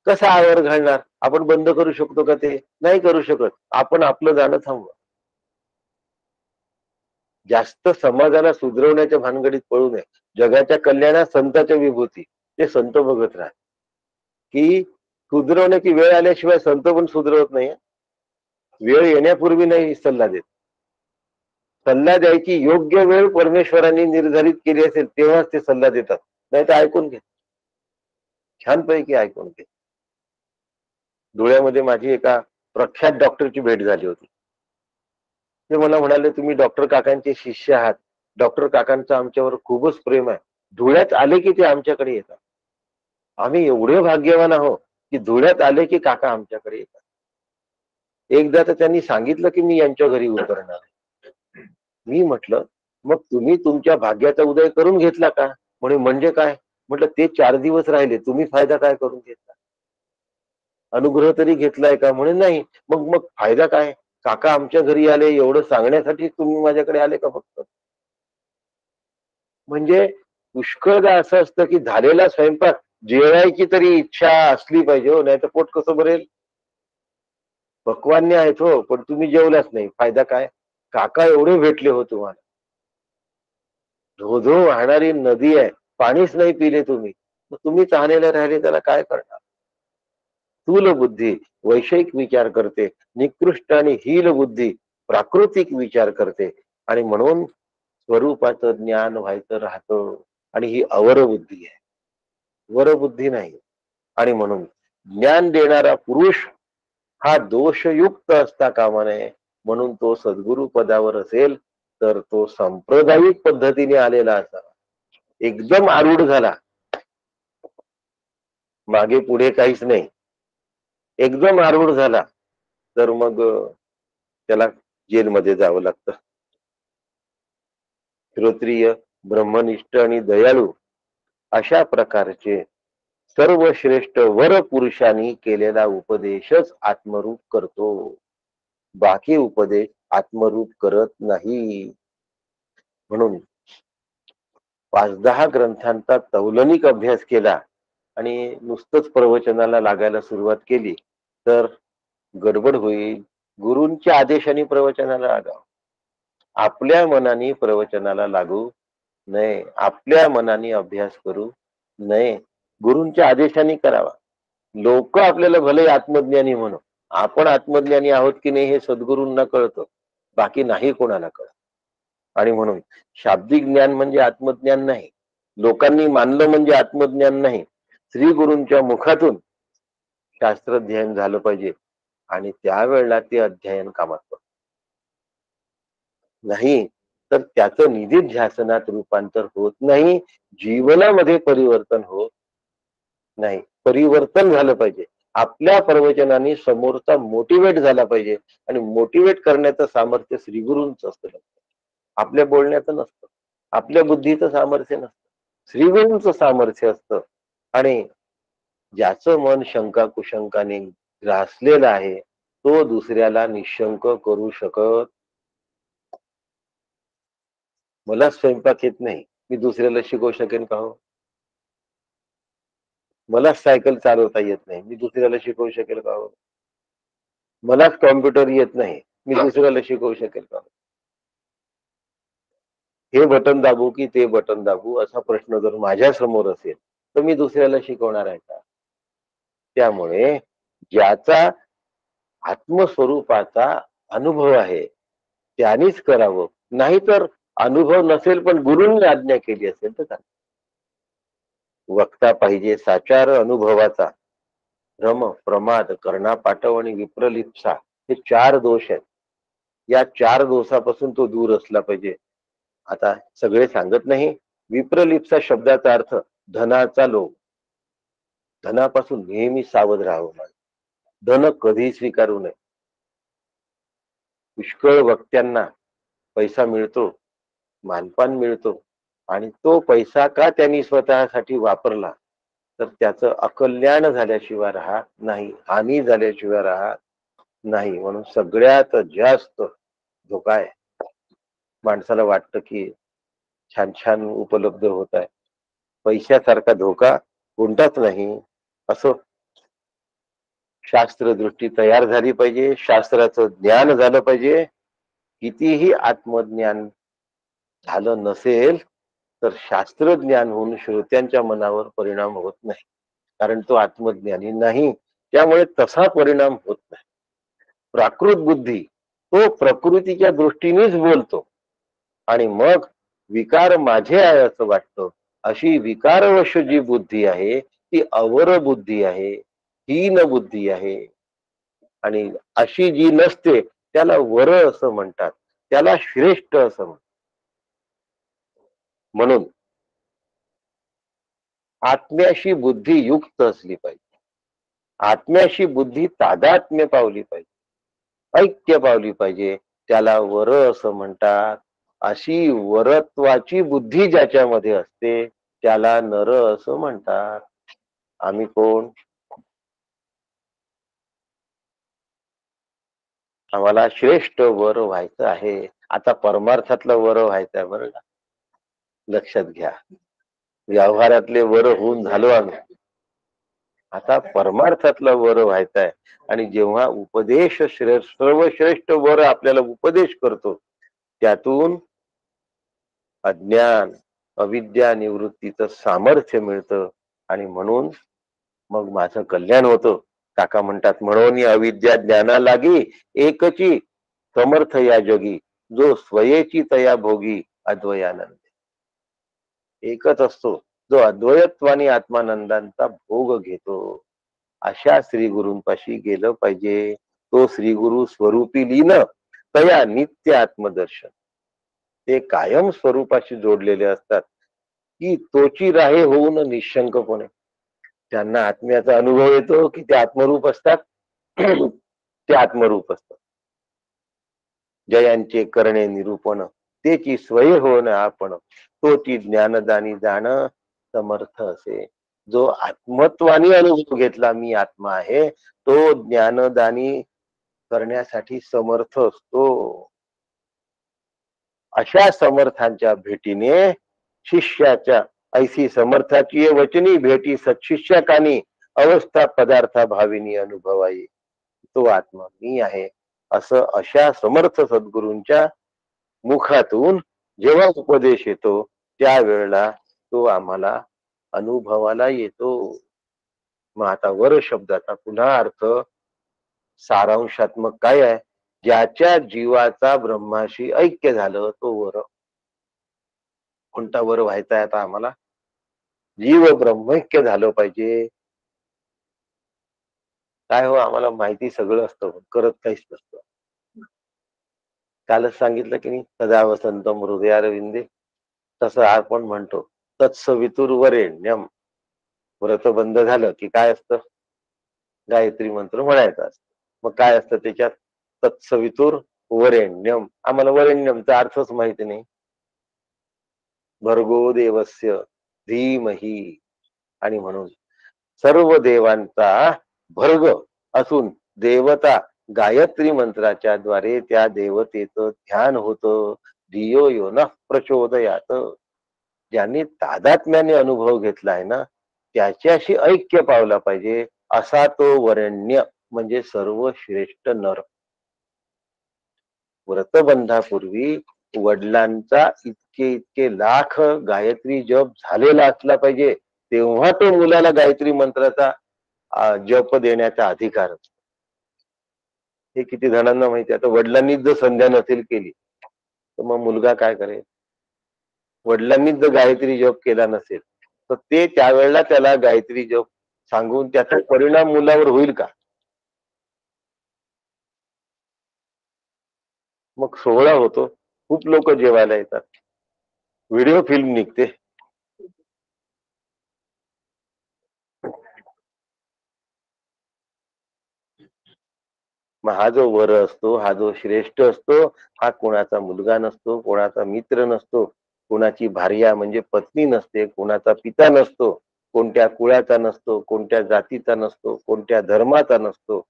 कसा आवर घालणार, आपण बंद करू शकतो का, ते नाही करू शकत. आपण आपलं जाणं थांबवा. जास्त समाजाला सुधरवण्याच्या भानगडीत पडू नये. जगाच्या कल्याणात संतांच्या विभूती, ते संत बघत राहा की सुधरवण्याची वेळ आल्याशिवाय संत पण सुधरवत नाही. वेळ येण्यापूर्वी नाही सल्ला देत. सल्ला द्यायची योग्य वेळ परमेश्वरांनी निर्धारित केली असेल तेव्हाच ते सल्ला देतात, नाही तर ऐकून घे, छानपैकी ऐकून घे. धुळ्यामध्ये माझी एका प्रख्यात डॉक्टरची भेट झाली होती. ते मला म्हणाले, तुम्ही डॉक्टर काकांचे शिष्य आहात, डॉक्टर काकांचं आमच्यावर खूपच प्रेम आहे, धुळ्यात आले की ते आमच्याकडे येतात. आम्ही एवढे भाग्यवान आहोत की धुळ्यात आले की काका आमच्याकडे येतात. एकदा तर त्यांनी सांगितलं की मी यांच्या घरी उतरणार. मी म्हटलं, मग तुम्ही तुमच्या भाग्याचा उदय करून घेतला का. म्हणजे काय? म्हटलं ते 4 दिवस राहिले, तुम्ही फायदा काय करून घेतला? अनुग्रह तरी घेतलाय का? म्हणे नाही. मग मग फायदा काय? काका आमच्या घरी आले एवढं सांगण्यासाठी तुम्ही माझ्याकडे आले का फक्त? म्हणजे पुष्कळदा असं असतं की झालेला स्वयंपाक जेवायची तरी इच्छा असली पाहिजे हो, नाही तर पोट कसं भरेल? पक्वान्य आहेत हो, पण तुम्ही जेवलाच नाही, फायदा काय? काका एवढे भेटले हो तुम्हाला, धो धो वाहणारी नदी आहे, पाणीच नाही पिले तुम्ही, मग तुम्ही तहानेला राहिले त्याला काय करणार? स्थूल बुद्धी वैषयिक विचार करते, निकृष्ट आणि हील बुद्धी प्राकृतिक विचार करते, आणि म्हणून स्वरूपाचं ज्ञान व्हायचं राहतं. आणि ही अवर बुद्धी आहे, वर बुद्धी नाही. आणि म्हणून ज्ञान देणारा पुरुष हा दोषयुक्त असता कामा नये. म्हणून तो सद्गुरु पदावर असेल तर तो सांप्रदायिक पद्धतीने आलेला असावा. एकदम आरूढ झाला, मागे पुढे काहीच नाही, एकदम आरूढ झाला, तर मग त्याला जेलमध्ये जावं लागतं. श्रोत्रिय, ब्रह्मनिष्ठ आणि दयाळू अशा प्रकारचे सर्वश्रेष्ठ वर पुरुषांनी केलेला उपदेशच आत्मरूप करतो. बाकी उपदेश आत्मरूप करत नाही. म्हणून 5-10 ग्रंथांचा तौलनिक अभ्यास केला आणि नुसतंच प्रवचनाला लागायला सुरुवात केली तर गडबड होईल. गुरूंच्या आदेशाने प्रवचनाला लागावं. आपल्या मनाने प्रवचनाला लागू नये, आपल्या मनाने अभ्यास करू नये, गुरूंच्या आदेशाने करावा. लोक आपल्याला भले आत्मज्ञानी म्हणू, आपण आत्मज्ञानी आहोत की नाही हे सद्गुरूंना कळतं, बाकी नाही कोणाला कळत. आणि म्हणून शाब्दिक ज्ञान म्हणजे आत्मज्ञान नाही, लोकांनी मानलं म्हणजे आत्मज्ञान नाही. श्री गुरूंच्या मुखातून शास्त्राध्ययन झालं पाहिजे आणि त्यावेळेला ते अध्ययन कामात पडतं. नाही तर त्याचं निधिध्यासनात रूपांतर होत नाही, जीवनामध्ये परिवर्तन होत नाही. परिवर्तन झालं पाहिजे, आपल्या प्रवचनाने समोरचा मोटिवेट झाला पाहिजे, आणि मोटिवेट करण्याचं सामर्थ्य श्रीगुरूंच असतं, आपल्या बोलण्याचं नसतं, आपल्या बुद्धीचं सामर्थ्य नसतं, श्रीगुरूंचं सामर्थ्य असतं. आणि ज्याचं मन शंका कुशंकाने ग्रासलेलं आहे तो दुसऱ्याला निशंक करू शकत. मला स्वयंपाक येत नाही, मी दुसऱ्याला शिकवू शकेन का हो? मला सायकल चालवता येत नाही, मी दुसऱ्याला शिकवू शकेल का हो? मलाच कॉम्प्युटर येत नाही, मी दुसऱ्याला शिकवू शकेल का हो? हे बटन दाबू की ते बटन दाबू असा प्रश्न जर माझ्या समोर असेल तर मी दुसऱ्याला शिकवणार आहे का? त्यामुळे ज्याचा आत्मस्वरूपाचा अनुभव आहे त्यानेच करावं, नाहीतर अनुभव नसेल पण गुरूंनी आज्ञा केली असेल तर चालेल. वक्ता पाहिजे साचार अनुभवाचा. भ्रम, प्रमाद, कर्णापाठव आणि विप्रलिप्सा हे 4 दोष आहेत. या 4 दोषापासून तो दूर असला पाहिजे. आता सगळे सांगत नाही. विप्रलिप्सा शब्दाचा अर्थ धनाचा लोभ. धनापासून नेहमी सावध राहावं. धन कधी स्वीकारू नये. पुष्कळ वक्त्यांना पैसा मिळतो, मानपान मिळतो, आणि तो पैसा का त्यांनी स्वतःसाठी वापरला तर त्याचं अकल्याण झाल्याशिवाय राहत नाही, हानी झाल्याशिवाय राहत नाही. म्हणून सगळ्यात जास्त धोका आहे. माणसाला वाटतं की छान छान उपलब्ध होत आहे, पैशासारखा धोका कोणताच नाही. असं शास्त्रदृष्टी तयार झाली पाहिजे, शास्त्राचं ज्ञान झालं पाहिजे. कितीही आत्मज्ञान झालं नसेल तर शास्त्रज्ञान होऊन श्रोत्यांच्या मनावर परिणाम होत नाही, कारण तो आत्मज्ञानी नाही, त्यामुळे तसा परिणाम होत नाही. प्राकृत बुद्धी तो प्रकृतीच्या दृष्टीनेच बोलतो, आणि मग विकार माझे आहे असं वाटतं. अशी विकारवश जी बुद्धी आहे ती अवर बुद्धी आहे, हीन बुद्धी आहे. आणि अशी जी नसते त्याला वर असं म्हणतात, त्याला श्रेष्ठ असं म्हणतात. म्हणून आत्म्याशी बुद्धी युक्त असली पाहिजे, आत्म्याशी बुद्धी तादात्म्य पावली पाहिजे, ऐक्य पावली पाहिजे, त्याला वर असं म्हणतात. अशी वरत्वाची बुद्धी ज्याच्यामध्ये असते त्याला नर असं म्हणतात. आम्ही कोण? आम्हाला श्रेष्ठ वर व्हायचं आहे. आता परमार्थातलं वर व्हायचं आहे बरं का. लक्षात घ्या. व्यवहारातले वर होऊन झालो आम्ही. आता परमार्थातलं वर व्हायचं आहे. आणि जेव्हा उपदेश सर्वश्रेष्ठ वर आपल्याला उपदेश करतो, त्यातून अज्ञान अविद्या निवृत्तीचं सामर्थ्य मिळतं. आणि म्हणून मग माझं कल्याण होतं. काका म्हणतात, म्हणून अविद्या ज्ञाना लागी एकची समर्थ या जगी, जो स्वयेची तया भोगी अद्वयानंद. एकच असतो जो अद्वयत्वानी आत्मानंदांचा भोग घेतो. अशा श्री गुरूंपाशी गेलं पाहिजे. तो श्री गुरु स्वरूपी लीन तया नित्य आत्मदर्शन. ते कायम स्वरूपाशी जोडलेले असतात, की तोची राहे होऊन निशंकपणे. त्यांना आत्म्याचा अनुभव येतो की ते आत्मरूप असतात. ते आत्मरूप असतात. जयांचे करणे निरूपण, तेची स्वय होण आपण, तोची ज्ञानदानी जाण समर्थ असे. जो आत्मत्वानी अनुभव घेतला मी आत्मा आहे, तो ज्ञानदानी करण्यासाठी समर्थ असतो. अशा समर्थांच्या भेटीने शिष्याच्या ऐसी समर्थाची वचनी भेटी सत्शिष्याकानी अवस्था पदार्था भाविनी अनुभवाई. तो आत्मा मी आहे असं अशा समर्थ सद्गुरूंच्या मुखातून जेव्हा उपदेश येतो, त्यावेळेला तो आम्हाला अनुभवाला येतो. मग आता वर शब्दाचा पुन्हा अर्थ सारांशात्मक काय आहे? ज्याच्या जीवाचा ब्रह्माशी ऐक्य झालं तो वर. कोणता वर व्हायचा आहे आता आम्हाला? जीव ब्रह्मैक्य झालं पाहिजे. काय हो, आम्हाला माहिती सगळं असतं, करत काहीच नसतं. कालच सांगितलं की नाही, सदा वसंतम हृदयारविंदे. तसं आपण म्हणतो तत्सवितुर वरेण्यम. व्रत बंद झालं की काय असतं? गायत्री मंत्र म्हणायचा असतं. मग काय असतं त्याच्यात? तत्सवितुर वरेण्यम. आम्हाला वरेण्यमचा अर्थच माहिती नाही. भर्गो देवस्य धीमहि. आणि म्हणून सर्व देवांचा भर्ग असून देवता गायत्री मंत्राच्या द्वारे त्या देवतेचं ध्यान होतं. धियो यो न प्रचोदयात. ज्यांनी तादात्म्याने अनुभव घेतलाय ना, त्याच्याशी ऐक्य पावला पाहिजे. असा तो वरेण्य म्हणजे सर्वश्रेष्ठ नर. व्रतबंधापूर्वी वडिलांचा इतके लाख गायत्री जप झालेला असला पाहिजे, तेव्हा तो मुलाला गायत्री मंत्राचा जप देण्याचा अधिकार असतो. हे किती जणांना माहिती आहे? आता वडिलांनीच जर संध्या नसेल केली तर मग मुलगा काय करेल? वडिलांनीच जर गायत्री जप केला नसेल तर ते त्यावेळेला त्याला गायत्री जप सांगून त्याचा परिणाम मुलावर होईल का? मग सोहळा होतो, खूप लोक जेवायला येतात, व्हिडिओ फिल्म निघते. मग हा जो वर असतो, हा जो श्रेष्ठ असतो, हा कोणाचा मुलगा नसतो, कोणाचा मित्र नसतो, कोणाची भार्या म्हणजे पत्नी नसते, कोणाचा पिता नसतो, कोणत्या कुळाचा नसतो, कोणत्या जातीचा नसतो, कोणत्या धर्माचा नसतो.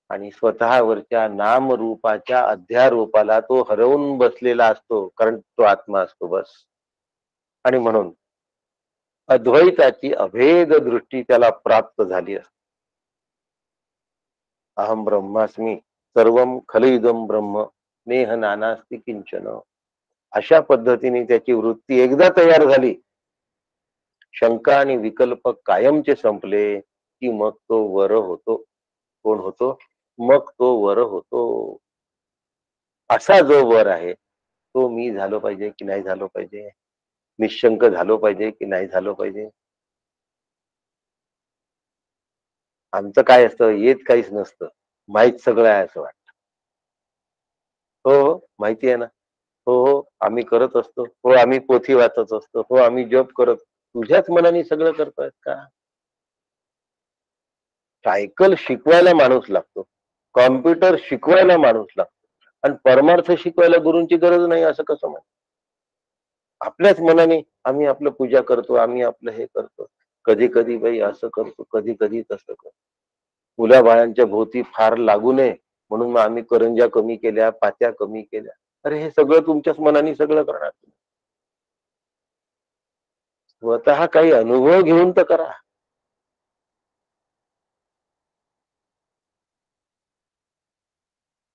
आणि स्वतःवरच्या नामरूपाच्या अध्यारोपाला तो हरवून बसलेला असतो, कारण तो आत्मा असतो बस. आणि म्हणून अद्वैताची अभेद दृष्टी त्याला प्राप्त झाली असते. अहम ब्रह्मास्मी सर्वम खलइदम ब्रह्म नेह नानास्ति किंचन. अशा पद्धतीने त्याची वृत्ती एकदा तयार झाली, शंका आणि विकल्प कायमचे संपले, की मग तो वर होतो. कोण होतो? मग तो वर होतो. असा जो वर आहे तो मी झालो पाहिजे की नाही झालो पाहिजे? निशंक झालो पाहिजे की नाही झालो पाहिजे? आमचं काय असतं, येत काहीच नसतं, माहित सगळं आहे असं वाटतं. हो हो, माहिती आहे ना. हो हो, आम्ही करत असतो. हो, आम्ही पोथी वाचत असतो. हो, आम्ही जप करत. तुझ्याच मनाने सगळं करतोय का? सायकल शिकवायला माणूस लागतो, कॉम्प्युटर शिकवायला माणूस लागतो, आणि परमार्थ शिकवायला गुरूंची गरज नाही असं कसं म्हणत? आपल्याच मनाने आम्ही आपलं पूजा करतो, आम्ही आपलं हे करतो. कधी कधी बाई असं करतो, कधी कधी तसं करतो. मुलाबाळांच्या भोवती फार लागू नये म्हणून मग आम्ही करंज्या कमी केल्या, पात्या कमी केल्या. अरे हे सगळं तुमच्याच मनाने सगळं करणार. स्वतः काही अनुभव घेऊन तर करा.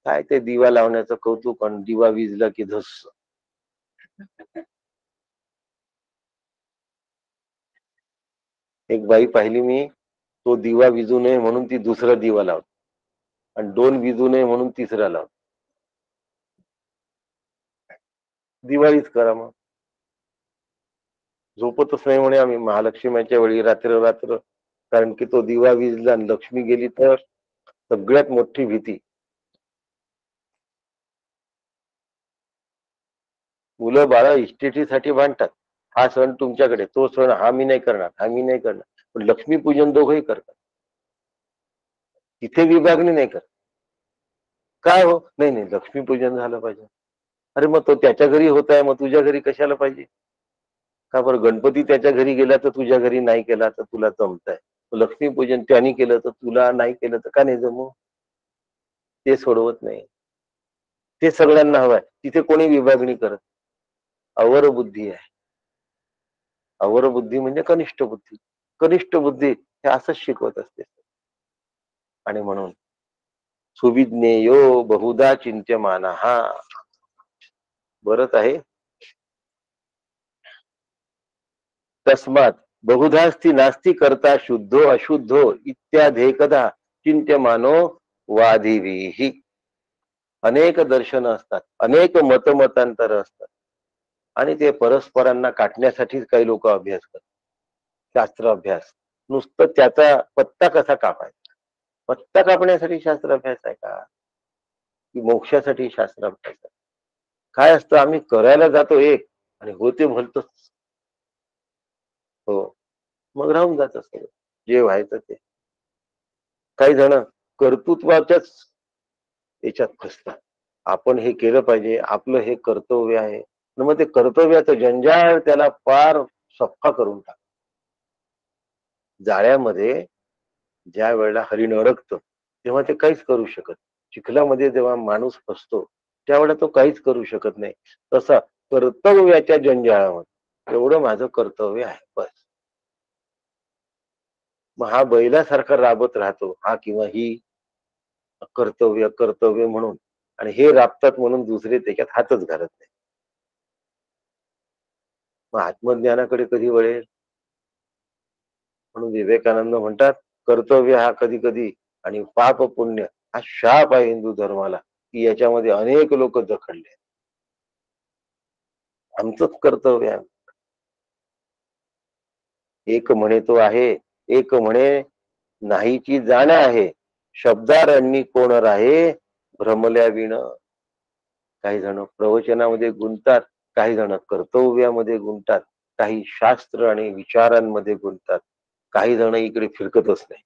काय ते दिवा लावण्याचं कौतुक आणि दिवा विझला की धस. एक बाई पाहिली मी, तो दिवा विझू नये म्हणून ती दुसरा दिवा लावते आणि दोन विझू नये म्हणून तिसरा लावते. दिवाळीच करा मग. झोपतच नाही म्हणे आम्ही महालक्ष्मीच्या वेळी रात्र रात्र, कारण की तो दिवा विझला आणि लक्ष्मी गेली तर सगळ्यात मोठी भीती. मुलं बाळा इस्टेटीसाठी भांडतात. हा सण तुमच्याकडे, तो सण हा मी नाही करणार, हा मी नाही करणार. पण लक्ष्मीपूजन दोघंही करतात. तिथे विभागणी नाही करत. काय हो, नाही नाही लक्ष्मीपूजन झालं पाहिजे. अरे मग तो त्याच्या घरी होत आहे, मग तुझ्या घरी कशाला पाहिजे? का बरं, गणपती त्याच्या घरी गेला तर तुझ्या घरी नाही केला तर तुला जमत आहे, लक्ष्मीपूजन त्यांनी केलं तर तुला नाही केलं तर का नाही जमू? ते सोडवत नाही. ते सगळ्यांना हवंय, तिथे कोणी विभागणी करत. अवर बुद्धी आहे. अवर बुद्धी म्हणजे कनिष्ठ बुद्धी. कनिष्ठ बुद्धी हे असंच शिकवत असते. आणि म्हणून सुविज्ञेयो बहुधा चिंत्यमान हा बरंच आहे. तस्मात बहुधास्ती नास्ती करता शुद्धो अशुद्धो इत्यादेकदा चिंत्यमानो वादिवीही. अनेक दर्शन असतात, अनेक मतमतांतर असतात आणि ते परस्परांना काटण्यासाठीच काही लोक अभ्यास करतात. शास्त्र अभ्यास नुसतं त्याचा पत्ता कसा कापायचा, पत्ता कापण्यासाठी शास्त्र अभ्यास आहे का? की मोक्षासाठी शास्त्र अभ्यास आहे? काय असतं, आम्ही करायला जातो एक आणि होते भलतच. हो, मग राहून जात सगळं जे व्हायचं ते. काही जण कर्तृत्वाच्याच याच्यात फसतात. आपण हे केलं पाहिजे, आपलं हे कर्तव्य आहे. मग ते कर्तव्याचं जंजाळ त्याला फार सफा करून टाक. जाळ्यामध्ये ज्या वेळेला हरिण अडकतं तेव्हा ते काहीच करू शकत. चिखलामध्ये जेव्हा माणूस फसतो त्यावेळेला तो काहीच करू शकत नाही. तसा कर्तव्याच्या जंजाळामध्ये एवढं माझं कर्तव्य आहे बस. मग हा बैलासारखा राबत राहतो, हा किंवा ही, कर्तव्य कर्तव्य म्हणून. आणि हे राबतात म्हणून दुसरे त्याच्यात हातच घालत नाही. मग आत्मज्ञानाकडे कधी वळेल? म्हणून विवेकानंद म्हणतात, कर्तव्य हा कधी कधी आणि पाप पुण्य हा शाप आहे हिंदू धर्माला, की याच्यामध्ये अनेक लोक जखडले. आमचंच कर्तव्य आहे. एक म्हणे तो आहे, एक म्हणे नाहीची जाण आहे, शब्दारण्य कोण राहे भ्रमल्या विण. काही जण प्रवचनामध्ये गुंततात, काही जण कर्तव्यामध्ये गुंततात, काही शास्त्र आणि विचारांमध्ये गुंततात, काही जण इकडे फिरकतच नाही.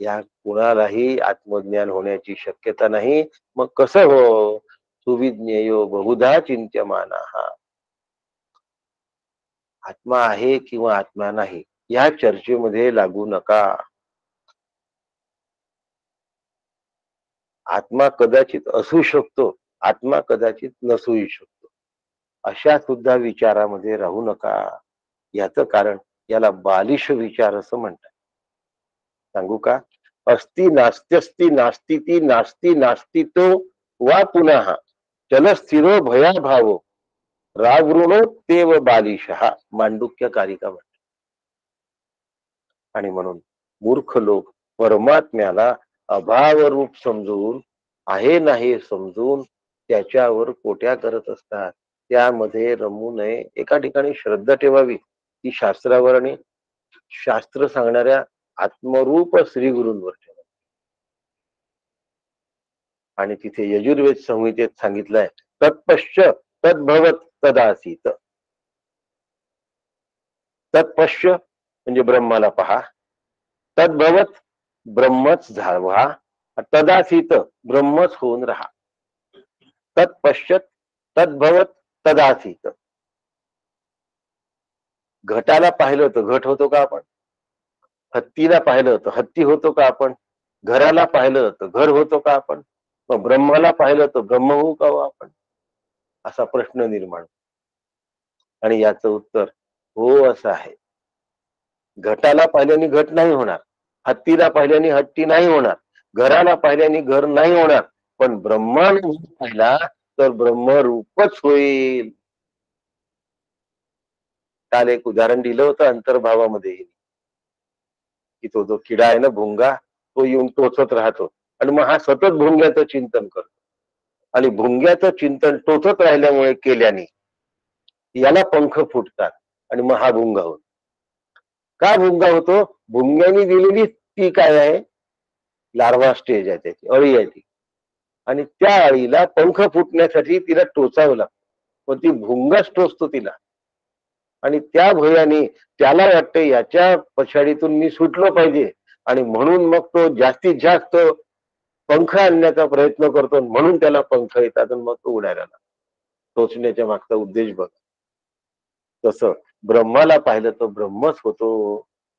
या कुणालाही आत्मज्ञान होण्याची शक्यता नाही. मग कसं हो? सुविज्ञेयो बहुधा चिंत्यमाना. आत्मा आहे किंवा आत्मा नाही या चर्चेमध्ये लागू नका. आत्मा कदाचित असू शकतो, आत्मा कदाचित नसूही शकतो, अशा सुद्धा विचारामध्ये राहू नका. याचं कारण याला बालिश विचार असं म्हणतात. सांगू का? अस्ति नास्त्यस्ति नास्तिती नास्ति नास्तितो वा पुनः चल स्थिरो भयाभावो रावृणो तेव बालिश. मांडुक्य कारिका म्हणतात. आणि म्हणून मूर्ख लोक परमात्म्याला अभाव रूप समजून, आहे नाही समजून त्याच्यावर कोट्या करत असतात. त्यामध्ये रमू नये. एका ठिकाणी श्रद्धा ठेवावी ती शास्त्रावर आणि शास्त्र सांगणाऱ्या आत्मरूप श्री गुरूंवर ठेवा. आणि तिथे यजुर्वेद संहितेत सांगितलंय, तत्पश्य तद्भवत तदासीत. तत्पश्य म्हणजे ब्रह्माला पहा, तद्भवत ब्रह्मच व्हा, तदासीत ब्रह्मच होऊन राहा. तत्पश्यत तद्भवत तदासीत. घटाला पाहिलं होतं, घट होतो का आपण? हत्तीला पाहिलं होतं, हत्ती होतो का आपण? घराला पाहिलं होतं, घर होतो का आपण? मग ब्रह्माला पाहिलं होतं, ब्रह्म होऊ का हो आपण? असा प्रश्न निर्माण. आणि याचं उत्तर हो असं आहे. घटाला पाहिल्याने घट नाही होणार, हत्तीला पाहिल्याने हत्ती नाही होणार, घराला पाहिल्याने घर नाही होणार, पण ब्रह्मानुभव पाहिला तर ब्रह्मरूपच होईल. काल एक उदाहरण दिलं होतं अंतर्भावामध्ये, की तो जो किडा आहे ना भुंगा, तो येऊन टोचत राहतो आणि मग हा सतत भुंग्याचं चिंतन करतो आणि भुंग्याचं चिंतन टोचत राहिल्यामुळे केल्याने याला पंख फुटतात आणि मग हा भुंगा होतो. का भुंगा होतो? भुंग्याने दिलेली ती काय आहे? लार्वा स्टेज आहे, त्याची अळी आहे ती, आणि त्या अळीला पंख फुटण्यासाठी तिला टोचावं लागतं, पण ती भुंगाच टोचतो तिला. आणि त्या भयाने त्याला वाटतं याच्या पछाडीतून मी सुटलो पाहिजे, आणि म्हणून मग तो जास्तीत जास्त पंख आणण्याचा प्रयत्न करतो, म्हणून त्याला पंख येतात आणि मग तो उडायला लागतो. टोचण्याच्या मागचा उद्देश बघ. तसं ब्रह्माला पाहिलं तर ब्रह्मच होतो,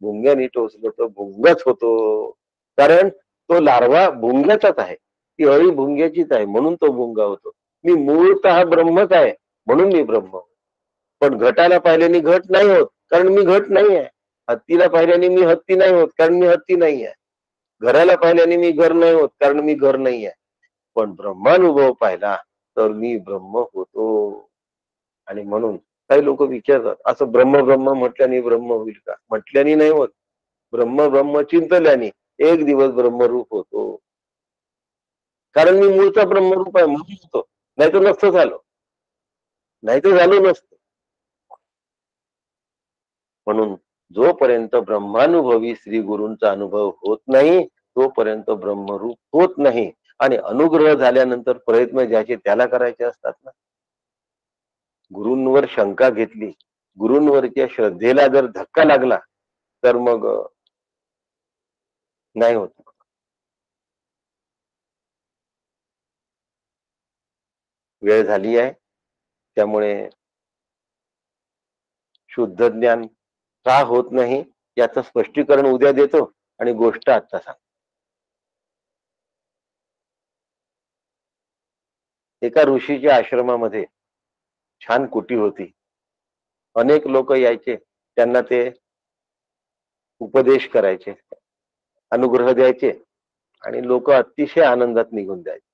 भुंग्याने टोचलं तर भुंगच होतो. कारण तो लार्वा भुंग्याचाच आहे, ती अळी भुंग्याचीच आहे, म्हणून तो भुंगा होतो. मी मूळतः ब्रह्मच आहे, म्हणून मी ब्रह्म. पण घटाला पाहिल्याने घट नाही होत, कारण मी घट नाही आहे. हत्तीला पाहिल्याने मी हत्ती नाही होत, कारण मी हत्ती नाही आहे. घराला पाहिल्याने मी घर नाही होत, कारण मी घर नाही आहे. पण ब्रह्मानुभव पाहिला तर मी ब्रह्म होतो. आणि म्हणून काही लोक विचारतात, असं ब्रह्म ब्रह्म म्हटल्याने ब्रह्म होईल का? म्हटल्याने नाही होत, ब्रह्म ब्रह्म चिंतल्याने एक दिवस ब्रह्मरूप होतो. कारण मी मूळचा ब्रह्मरूप आहे म्हणून होतो, नाही तर नसतं झालं, नाही तर झालो नसतं. म्हणून जोपर्यंत ब्रह्मानुभवी श्री गुरूंचा अनुभव होत नाही तोपर्यंत ब्रह्मरूप होत नाही. आणि अनुग्रह झाल्यानंतर प्रयत्न ज्याचे त्याला करायचे असतात ना. गुरूंवर शंका घेतली, गुरूंवरच्या श्रद्धेला जर धक्का लागला तर मग नाही होत. वेळ झाली आहे, त्यामुळे शुद्ध ज्ञान का होत नाही याचं स्पष्टीकरण उद्या देतो आणि गोष्ट आता सांग. एका ऋषीच्या आश्रमामध्ये छान कुटी होती. अनेक लोक यायचे, त्यांना ते उपदेश करायचे, अनुग्रह द्यायचे आणि लोक अतिशय आनंदात निघून जायचे.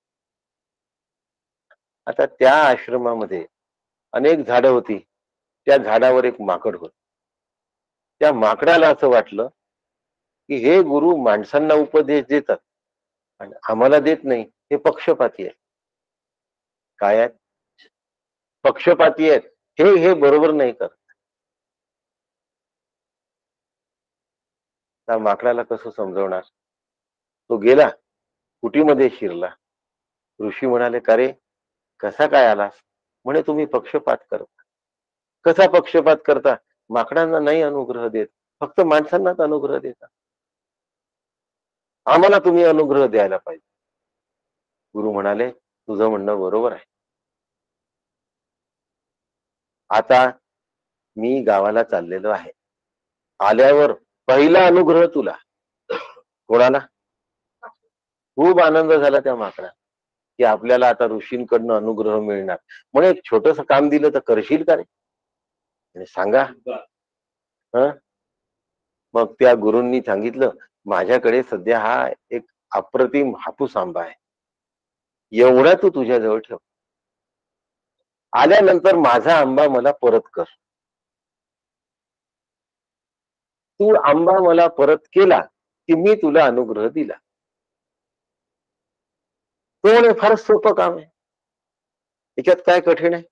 आता त्या आश्रमामध्ये अनेक झाडं होती, त्या झाडावर एक माकड होत. त्या माकडाला असं वाटलं की हे गुरु माणसांना उपदेश देतात आणि आम्हाला देत नाही, हे पक्षपाती आहे. काय आहेत? पक्षपाती आहेत, हे बरोबर नाही करत. त्या माकडाला कसं समजवणार? तो गेला, कुटीमध्ये शिरला. ऋषी म्हणाले, का रे, कसा काय आलास? म्हणे, तुम्ही पक्षपात करता. कसा पक्षपात करता? माकडांना नाही अनुग्रह देत, फक्त माणसांनाच अनुग्रह देता. आम्हाला तुम्ही अनुग्रह द्यायला पाहिजे. गुरु म्हणाले, तुझं म्हणणं बरोबर आहे. आता मी गावाला चाललेलो आहे, आल्यावर पहिला अनुग्रह तुला. कोणाला? खूप आनंद झाला त्या माकडा, की आपल्याला आता ऋषींकडनं अनुग्रह मिळणार. म्हणे, एक छोटस काम दिलं तर करशील का रे? म्हणे, सांगा. हं? मग त्या गुरूंनी सांगितलं, माझ्याकडे सध्या हा एक अप्रतिम हापूस आंबा आहे, एवढा तू तुझ्याजवळ ठेव. आल्यानंतर माझा आंबा मला परत कर. तू आंबा मला परत केला की मी तुला अनुग्रह दिला. तो म्हणे, फारच सोपं काम आहे, याच्यात काय कठीण आहे?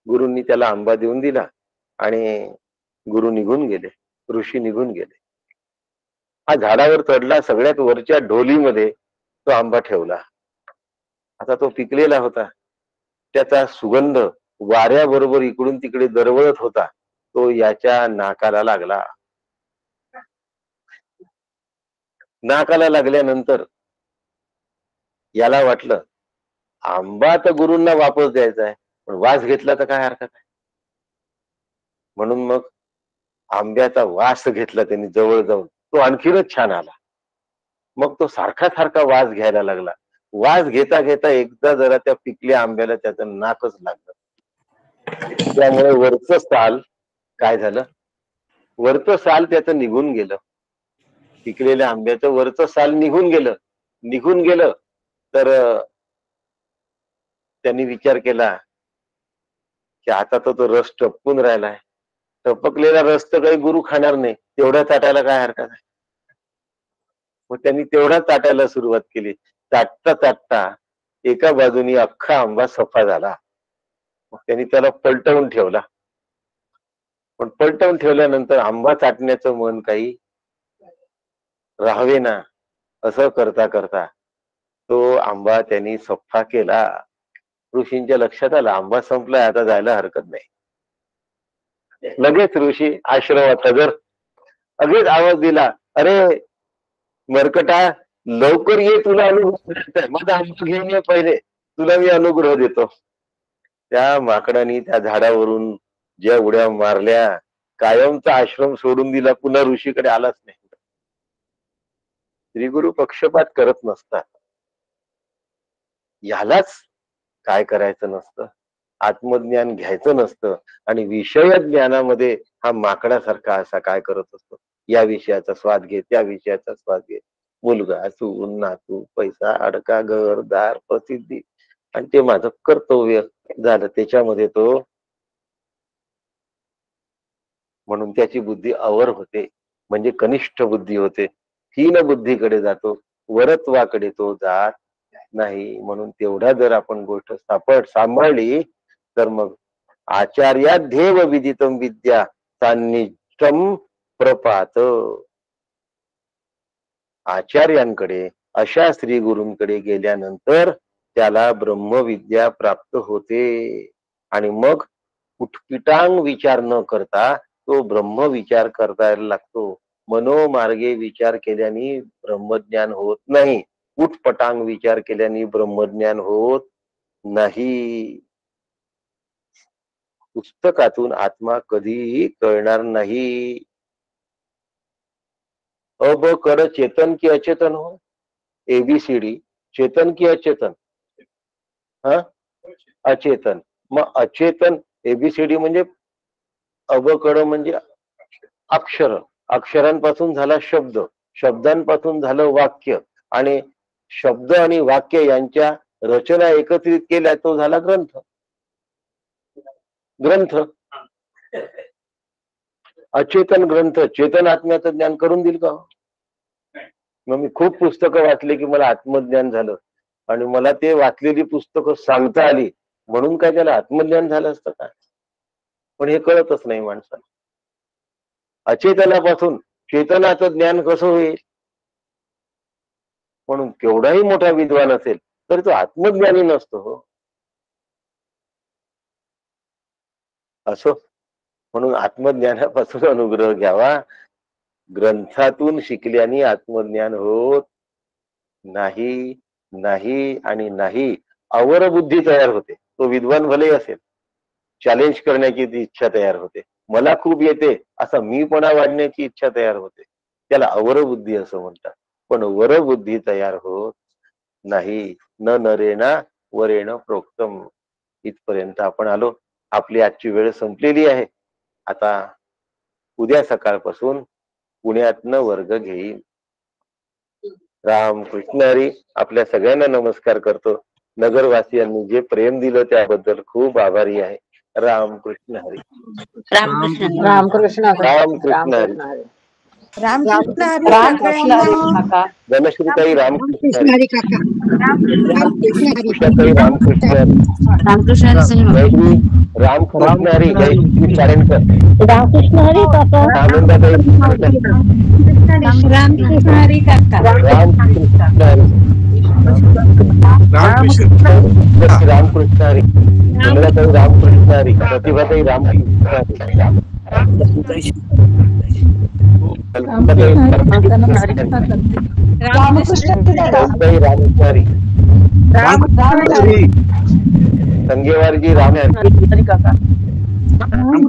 गुरूंनी त्याला आंबा देऊन दिला आणि गुरु निघून गेले, ऋषी निघून गेले. हा झाडावर चढला, सगळ्यात वरच्या ढोलीमध्ये तो आंबा ठेवला. आता तो पिकलेला होता, त्याचा सुगंध वाऱ्याबरोबर इकडून तिकडे दरवळत होता. तो याच्या नाकाला लागला. नाकाला लागल्यानंतर याला वाटलं, आंबा तर गुरूंना वापस द्यायचा आहे, पण वास घेतला तर काय हरकत आहे. म्हणून मग आंब्याचा वास घेतला त्यांनी जवळ जाऊन, तो आणखीनच छान आला. मग तो सारखा सारखा वास घ्यायला लागला. वास घेता घेता एकदा जरा त्या पिकल्या आंब्याला त्याचं नाकच लागलं. त्यामुळे वरचं साल काय झालं, वरचं साल त्याचं निघून गेलं. पिकलेल्या आंब्याचं वरचं साल निघून गेलं तर त्यांनी विचार केला की आता तर तो रस टपकून राहिलाय. टपकलेला रस तर काही गुरु खाणार नाही, तेवढा चाटायला काय हरकत आहे. मग त्यांनी तेवढा चाटायला सुरुवात केली. चाटता चाटता एका बाजूनी अख्खा आंबा सफा झाला. मग त्यांनी त्याला पलटवून ठेवला. पण पलटवून ठेवल्यानंतर आंबा चाटण्याचं मन काही राहावे ना. असं करता करता तो आंबा त्यांनी सफा केला. ऋषींच्या लक्षात आलं आंबा संपलाय, आता जायला हरकत नाही. लगेच ऋषी आश्रमात लगेच आवाज दिला, अरे मरकटा, लवकर ये, तुला अनुग्रह, माझा आंबा घेऊन ये पहिले, तुला मी अनुग्रह देतो. त्या माकडाने त्या झाडावरून ज्या उड्या मारल्या, कायमचा आश्रम सोडून दिला, पुन्हा ऋषीकडे आलाच नाही. श्रीगुरु पक्षपात करत नसतात. यालाच काय करायचं नसतं, आत्मज्ञान घ्यायचं नसतं आणि विषय ज्ञानामध्ये हा माकडासारखा असा काय करत असतो, या विषयाचा स्वाद घे, त्या विषयाचा स्वाद घे. मुलगा, सून, नातू, पैसा, अडका, घर, दार, प्रसिद्धी, आणि ते माझं कर्तव्य झालं त्याच्यामध्ये तो. म्हणून त्याची बुद्धी अवर होते, म्हणजे कनिष्ठ बुद्धी होते. हीन बुद्धीकडे जातो, वरत्वाकडे तो जात नाही. म्हणून तेवढा जर आपण गोष्ट सांभाळली तर मग आचार्याध्येव विदितम विद्या सान्निष्ठम प्रपात. आचार्यांकडे, अशा श्री गुरूंकडे गेल्यानंतर त्याला ब्रह्मविद्या प्राप्त होते. आणि मग कुटपिटांग विचार न करता तो ब्रह्म विचार करायला लागतो. मनोमार्गे विचार केल्याने ब्रह्मज्ञान होत नाही, उटपटांग विचार केल्याने ब्रह्मज्ञान होत नाही. पुस्तकातून आत्मा कधीही कळणार नाही. अब कर चेतन की अचेतन हो, एबीसीडी, चेतन की अचेतन, हा अचेतन. मग अचेतन एबीसीडी म्हणजे अबकड म्हणजे अक्षर, अक्षरांपासून झाला शब्द, शब्दांपासून झालं वाक्य, आणि शब्द आणि वाक्य यांच्या रचना एकत्रित केल्या तो झाला ग्रंथ. ग्रंथ अचेतन ग्रंथ चेतन आत्म्याचं ज्ञान करून देईल का? मग मी खूप पुस्तकं वाचली की मला आत्मज्ञान झालं, आणि मला ते वाचलेली पुस्तकं सांगता आली म्हणून काय त्याला आत्मज्ञान झालं असतं का? पण हे कळतच नाही माणसाला. अचेतनापासून चेतनाचं ज्ञान कसं होईल? म्हणून केवढाही मोठा विद्वान असेल तर तो आत्मज्ञानी नसतो हो. असो, म्हणून आत्मज्ञानापासून अनुग्रह घ्यावा. ग्रंथातून शिकल्याने आत्मज्ञान होत नाही, नाही आणि नाही. अवर बुद्धी तयार होते. तो विद्वान भले असेल, चॅलेंज करण्याची ती इच्छा तयार होते. मला खूप येते असा मीपणा वाढण्याची इच्छा तयार होते. त्याला अवर बुद्धी असं म्हणतात. पण वर बुद्धी तयार होत नाही. न नरेना वरेण प्रोक्तम. इथपर्यंत आपण आलो. आपली आजची वेळ संपलेली आहे. आता उद्या सकाळपासून पुण्यातनं वर्ग घेईन. रामकृष्ण हरी. आपल्या सगळ्यांना नमस्कार करतो. नगरवासियांनी जे प्रेम दिलं त्याबद्दल खूप आभारी आहे. रामकृष्ण हरी. रामकृष्ण रामकृष्ण रामकृष्ण हरी. रामकृष्ण हरी काका. धनश्रीताई रामकृष्ण हरी. हरी काका. उषाताई रामकृष्ण हरी. रामकृष्ण जयश्री रामकृष्ण हरी. जयश्री चारणकर रामकृष्ण हरी काका. आनंदाताई रामकृष्ण हरी काका. रामकृष्ण हरी. रामकृष्ण हरी. इंद्राताई रामकृष्ण हरी. प्रतिभाताई रामकृष्ण हरी. रामकृष्ण हरी. रामकृष्ण हरी. संगेवारजी राम हरी काका रामकृष्ण